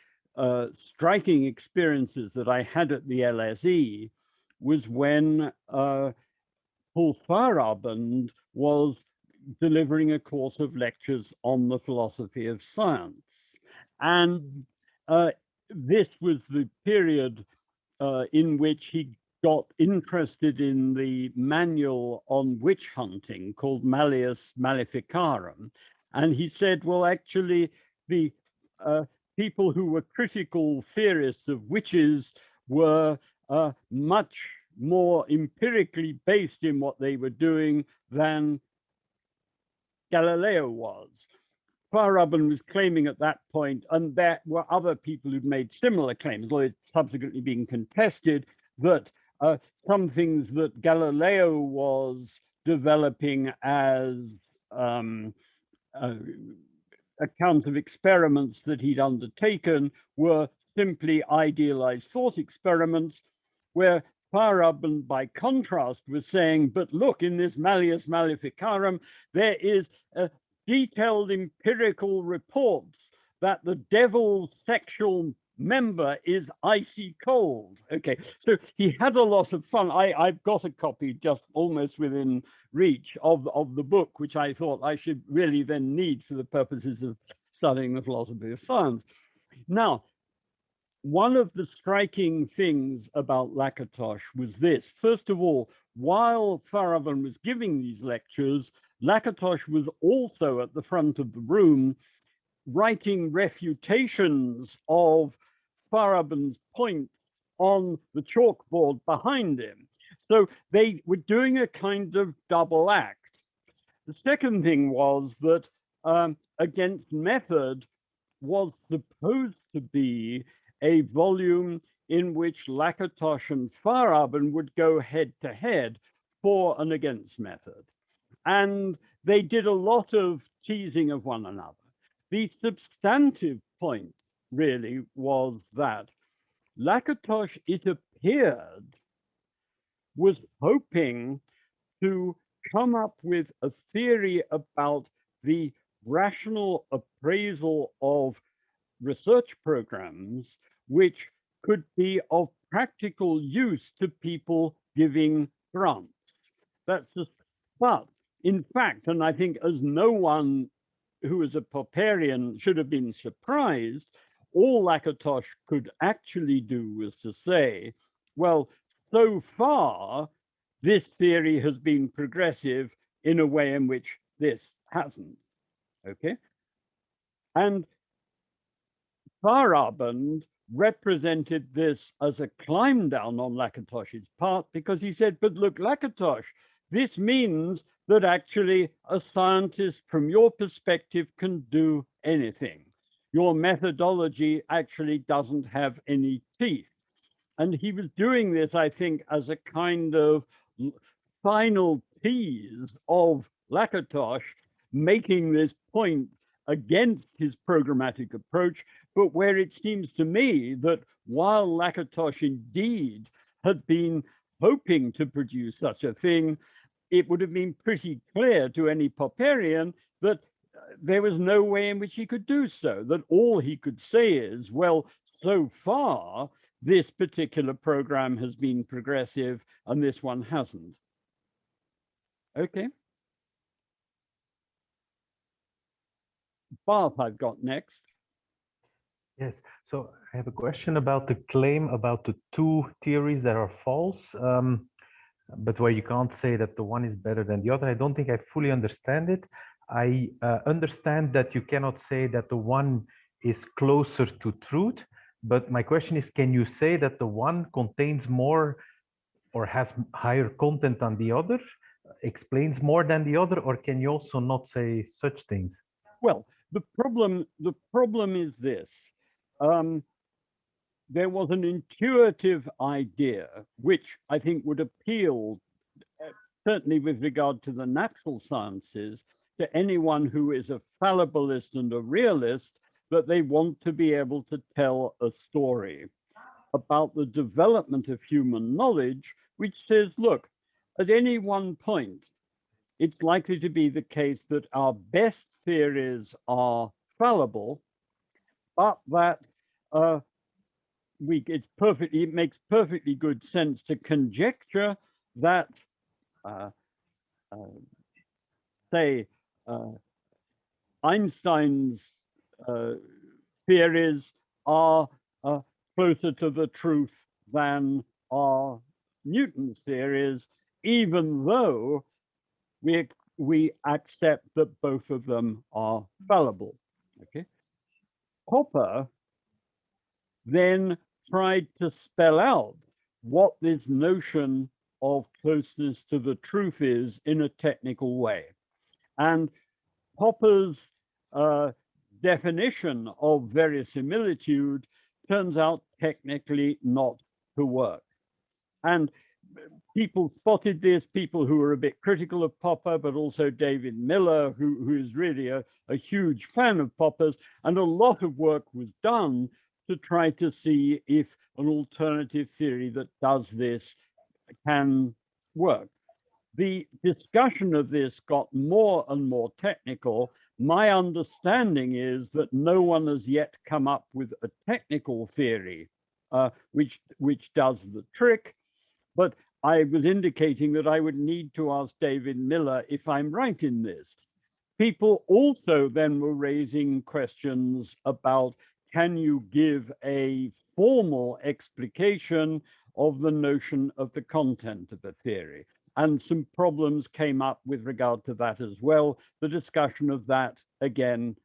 striking experiences that I had at the LSE was when Paul Feyerabend was delivering a course of lectures on the philosophy of science. And this was the period in which he got interested in the manual on witch hunting called Malleus Maleficarum. And he said, well, actually, the people who were critical theorists of witches were much more empirically based in what they were doing than Galileo was. Feyerabend was claiming at that point, and there were other people who'd made similar claims, although it's subsequently being contested, that some things that Galileo was developing as accounts of experiments that he'd undertaken were simply idealized thought experiments, where Feyerabend, by contrast, was saying, but look, in this Malleus Maleficarum, there is detailed empirical reports that the devil's sexual member is icy cold. Okay, so he had a lot of fun. I've got a copy just almost within reach of the book, which I thought I should really then need for the purposes of studying the philosophy of science. Now, one of the striking things about Lakatos was this. First of all, while Feyerabend was giving these lectures, Lakatos was also at the front of the room writing refutations of Feyerabend's points on the chalkboard behind him. So they were doing a kind of double act. The second thing was that Against Method was supposed to be a volume in which Lakatos and Feyerabend would go head to head for and against Method. And they did a lot of teasing of one another. The substantive point really was that Lakatos, it appeared, was hoping to come up with a theory about the rational appraisal of research programs, which could be of practical use to people giving grants. That's just, but in fact, and I think as no one who is a Popperian should have been surprised, all Lakatos could actually do was to say, well, so far, this theory has been progressive in a way in which this hasn't, okay? And Feyerabend represented this as a climb down on Lakatos's part because he said, but look, Lakatos, this means that actually a scientist from your perspective can do anything. Your methodology actually doesn't have any teeth. And he was doing this, I think, as a kind of final tease of Lakatos making this point against his programmatic approach, but where it seems to me that while Lakatos indeed had been hoping to produce such a thing, it would have been pretty clear to any Popperian that there was no way in which he could do so, that all he could say is, well, so far, this particular program has been progressive and this one hasn't. Okay. Bart, I've got next. Yes, so I have a question about the claim about the two theories that are false, but where you can't say that the one is better than the other. I don't think I fully understand it. I understand that you cannot say that the one is closer to truth, but my question is, can you say that the one contains more or has higher content than the other, explains more than the other, or can you also not say such things? Well, the problem is this. There was an intuitive idea, which I think would appeal, certainly with regard to the natural sciences, to anyone who is a fallibilist and a realist, that they want to be able to tell a story about the development of human knowledge, which says, look, at any one point, it's likely to be the case that our best theories are fallible, but that it makes perfectly good sense to conjecture that, say, Einstein's theories are closer to the truth than are Newton's theories, even though we accept that both of them are fallible. Okay. Popper then tried to spell out what this notion of closeness to the truth is in a technical way. And Popper's definition of verisimilitude turns out technically not to work. And people spotted this, people who were a bit critical of Popper, but also David Miller, who is really a huge fan of Popper's, and a lot of work was done to try to see if an alternative theory that does this can work. The discussion of this got more and more technical. My understanding is that no one has yet come up with a technical theory which does the trick, but I was indicating that I would need to ask David Miller if I'm right in this. People also then were raising questions about, can you give a formal explication of the notion of the content of a theory? And some problems came up with regard to that as well. The discussion of that, again,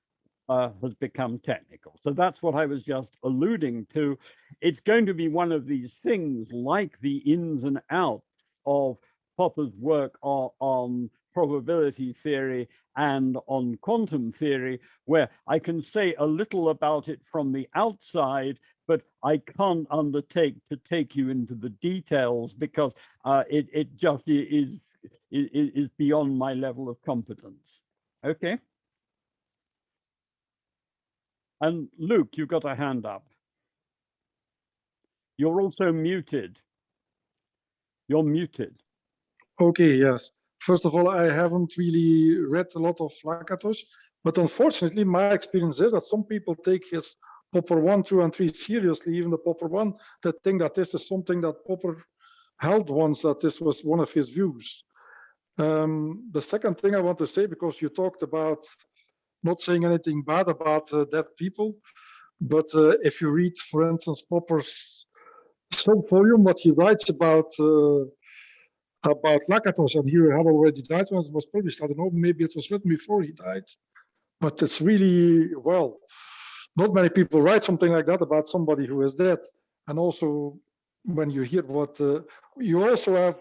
has become technical. So that's what I was just alluding to. It's going to be one of these things, like the ins and outs of Popper's work on probability theory and on quantum theory, where I can say a little about it from the outside, but I can't undertake to take you into the details because it just is beyond my level of competence. Okay. And Luke, you've got a hand up. You're also muted. You're muted. Okay, yes. First of all, I haven't really read a lot of Lakatos, but unfortunately, my experience is that some people take his Popper 1, 2, and 3 seriously, even the Popper 1, that think that this is something that Popper held once, that this was one of his views. The second thing I want to say, because you talked about not saying anything bad about dead people, but if you read, for instance, Popper's sub-volume, what he writes about Lakatos, and he had already died when it was published. I don't know, maybe it was written before he died, but it's really, well, not many people write something like that about somebody who is dead. And also, when you hear what, you also have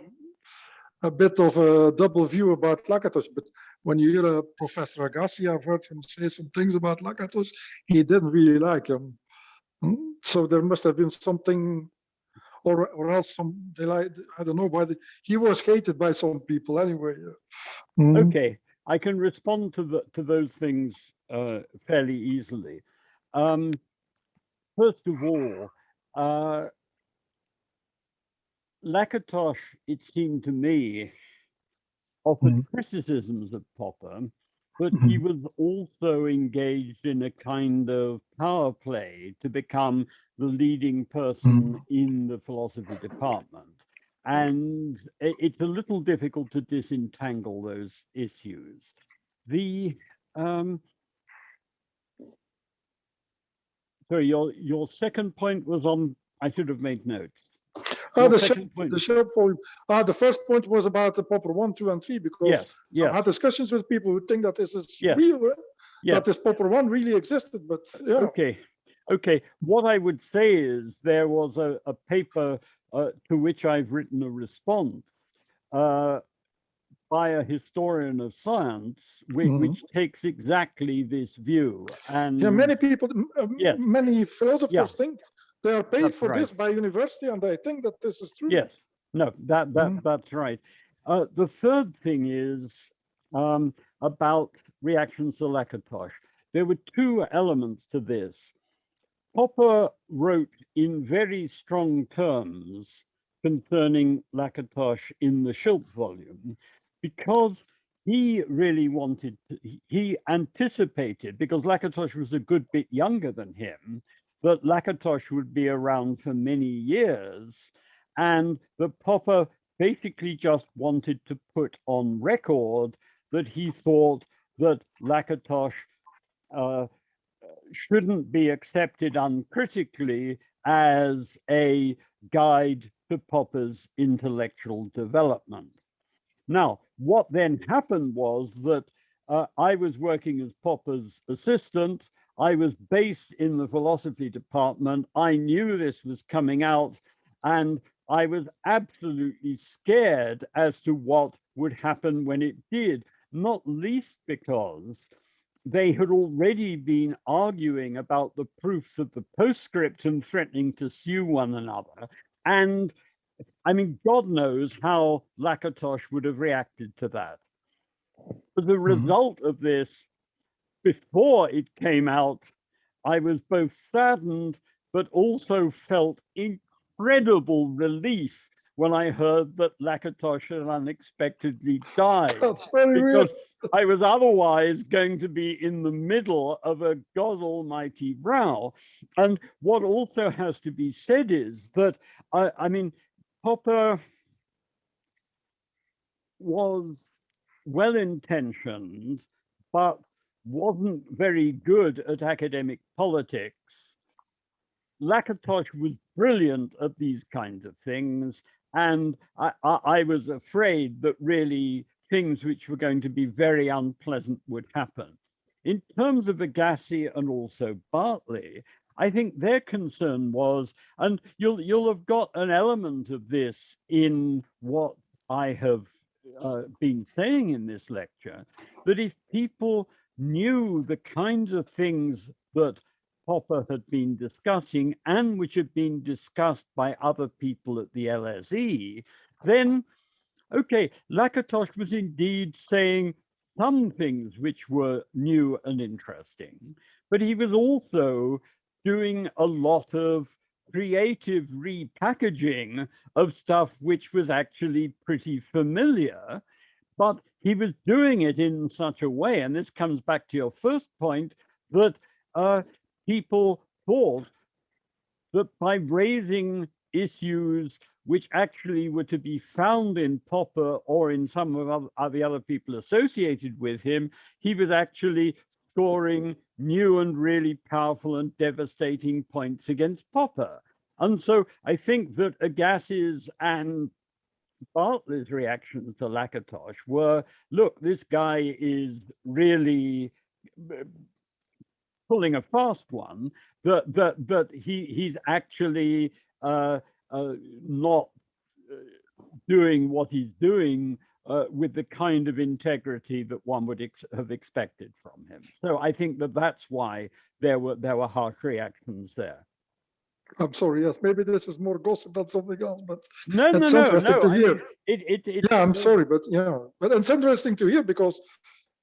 a bit of a double view about Lakatos, but when you hear Professor Agassi, I've heard him say some things about Lakatos, he didn't really like him. So there must have been something, or else they like, I don't know why he was hated by some people anyway. Okay, I can respond to those things fairly easily. First of all, Lakatos, it seemed to me, offered criticisms of Popper, but he was also engaged in a kind of power play to become the leading person in the philosophy department. And it's a little difficult to disentangle those issues. The sorry, your second point was on, I should have made notes. The short volume. The first point was about the Popper 1, 2, and 3, because I had discussions with people who think that this is real, that this Popper 1 really existed, but yeah. Okay, Okay, what I would say is there was a paper to which I've written a response by a historian of science, which takes exactly this view. And yeah, many people, yes, many philosophers think they are paid that's for right. this by university, and I think that this is true. Yes, no, that's right. The third thing is about reactions to Lakatos. There were two elements to this. Popper wrote in very strong terms concerning Lakatos in the Schultz volume, because he really wanted to, he anticipated, because Lakatos was a good bit younger than him, that Lakatos would be around for many years, and that Popper basically just wanted to put on record that he thought that Lakatos shouldn't be accepted uncritically as a guide to Popper's intellectual development. Now, what then happened was that I was working as Popper's assistant. I was based in the philosophy department. I knew this was coming out, and I was absolutely scared as to what would happen when it did, not least because they had already been arguing about the proofs of the postscript and threatening to sue one another. And I mean, God knows how Lakatos would have reacted to that. As a result of this, before it came out, I was both saddened, but also felt incredible relief when I heard that Lakatos had unexpectedly died. That's very weird. I was otherwise going to be in the middle of a God Almighty row. And what also has to be said is that, I mean, Popper was well-intentioned, but wasn't very good at academic politics. Lakatos was brilliant at these kinds of things, and I was afraid that really things which were going to be very unpleasant would happen. In terms of Agassi and also Bartley, I think their concern was, and you'll have got an element of this in what I have been saying in this lecture, that if people knew the kinds of things that Popper had been discussing and which had been discussed by other people at the LSE, then, okay, Lakatos was indeed saying some things which were new and interesting, but he was also doing a lot of creative repackaging of stuff which was actually pretty familiar, but he was doing it in such a way, and this comes back to your first point, that people thought that by raising issues which actually were to be found in Popper or in some of the other people associated with him, he was actually scoring new and really powerful and devastating points against Popper. And so I think that Agassiz and Bartley's reactions to Lakatos were, look, this guy is really pulling a fast one, that he's actually not doing what he's doing with the kind of integrity that one would have expected from him. So I think that that's why there were harsh reactions there. I'm sorry. Yes, maybe this is more gossip than something else, but no, it's interesting to hear. Yeah, I'm sorry, but yeah, but it's interesting to hear, because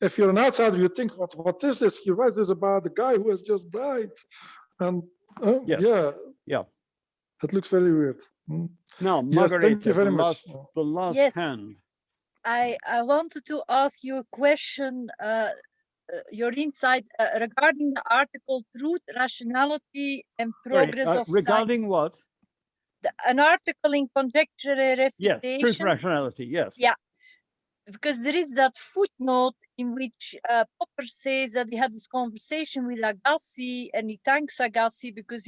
if you're an outsider, you think, what is this? He writes this about the guy who has just died, and yes. yeah, it looks very weird. Now, Yes, Margareta, thank you very much. The last Yes. hand. I wanted to ask you a question, your insight regarding the article Truth, Rationality and Progress of regarding what? An article in Conjectures and Refutations. Yes, Truth, Rationality, yes. Yeah, because there is that footnote in which Popper says that he had this conversation with Agassi, and he thanks Agassi because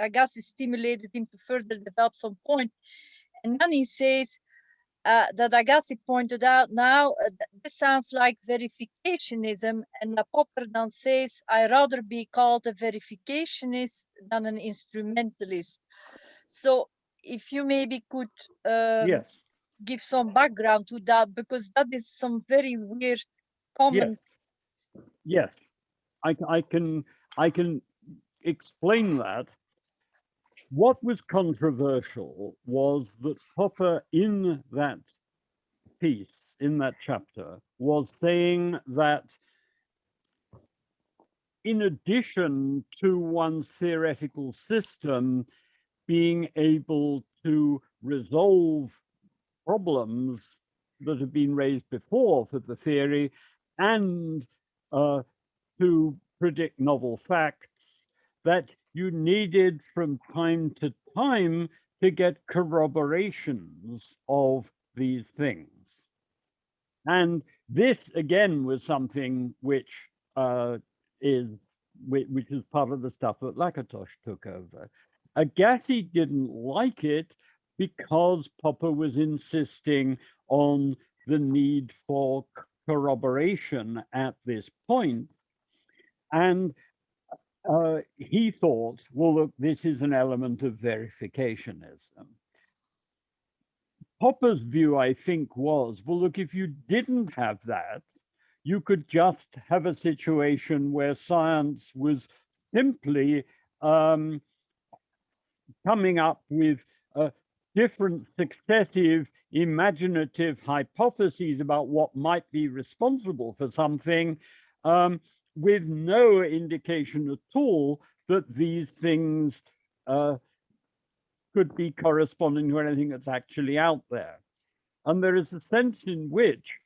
Agassi stimulated him to further develop some point. And then he says, that Agassi pointed out now, this sounds like verificationism, and Popper then says, "I rather be called a verificationist than an instrumentalist." So if you maybe could Yes. give some background to that, because that is some very weird comment. Yes, I can explain that. What was controversial was that Popper, in that piece, in that chapter, was saying that in addition to one's theoretical system being able to resolve problems that have been raised before for the theory and to predict novel facts, that you needed from time to time to get corroborations of these things. And this again was something which is part of the stuff that Lakatos took over. Agassi didn't like it because Popper was insisting on the need for corroboration at this point. And he thought, well, look, this is an element of verificationism. Popper's view, I think, was, well, look, if you didn't have that, you could just have a situation where science was simply coming up with different successive imaginative hypotheses about what might be responsible for something, with no indication at all that these things could be corresponding to anything that's actually out there. And there is a sense in which,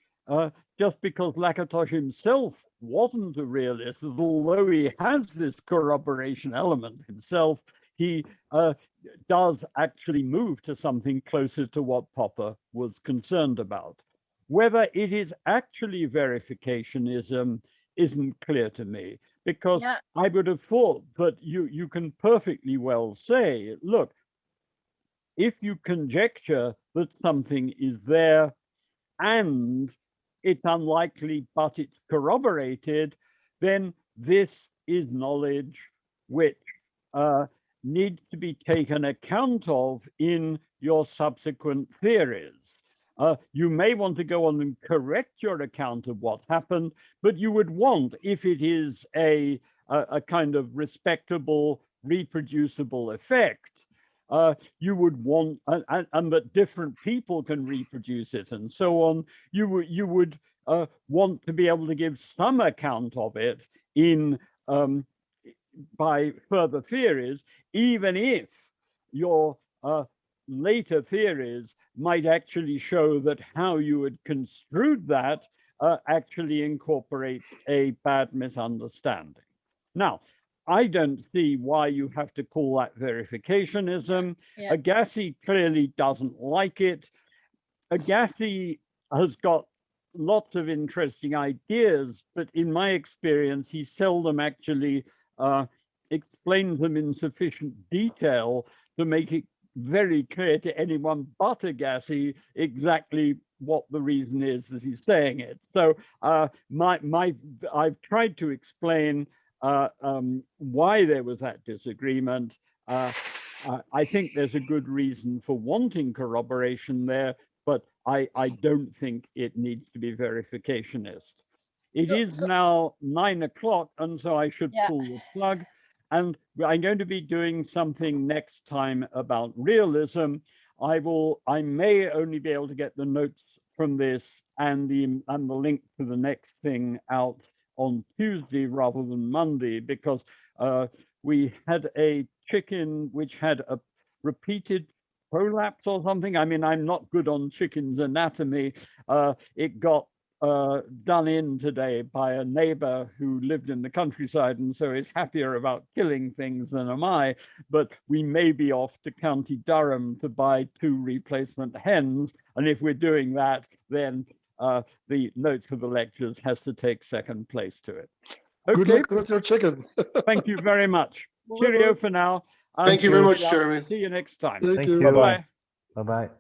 just because Lakatos himself wasn't a realist, although he has this corroboration element himself, he does actually move to something closer to what Popper was concerned about. Whether it is actually verificationism isn't clear to me, because I would have thought that you can perfectly well say, look, if you conjecture that something is there and it's unlikely, but it's corroborated, then this is knowledge which needs to be taken account of in your subsequent theories. You may want to go on and correct your account of what happened, but you would want, if it is a kind of respectable, reproducible effect, you would want, and that different people can reproduce it and so on, you would want to be able to give some account of it in by further theories, even if your later theories might actually show that how you had construed that actually incorporates a bad misunderstanding. Now, I don't see why you have to call that verificationism. Agassi clearly doesn't like it. Agassi has got lots of interesting ideas, but in my experience, he seldom actually explains them in sufficient detail to make it very clear to anyone but Agassi exactly what the reason is that he's saying it. So I've tried to explain why there was that disagreement. I think there's a good reason for wanting corroboration there, but I don't think it needs to be verificationist. It is now 9 o'clock, and so I should pull the plug. And I'm going to be doing something next time about realism. I may only be able to get the notes from this and the link to the next thing out on Tuesday rather than Monday, because we had a chicken which had a repeated prolapse or something. I mean, I'm not good on chickens' anatomy. It got done in today by a neighbor who lived in the countryside and so is happier about killing things than am I, but we may be off to County Durham to buy 2 replacement hens, and if we're doing that, then the notes for the lectures has to take second place to it. Okay. Good luck with your chicken. Thank you very much. Cheerio for now. Thank you very much, Jeremy. See you next time. Thank you. Bye-bye. Bye-bye. Bye-bye.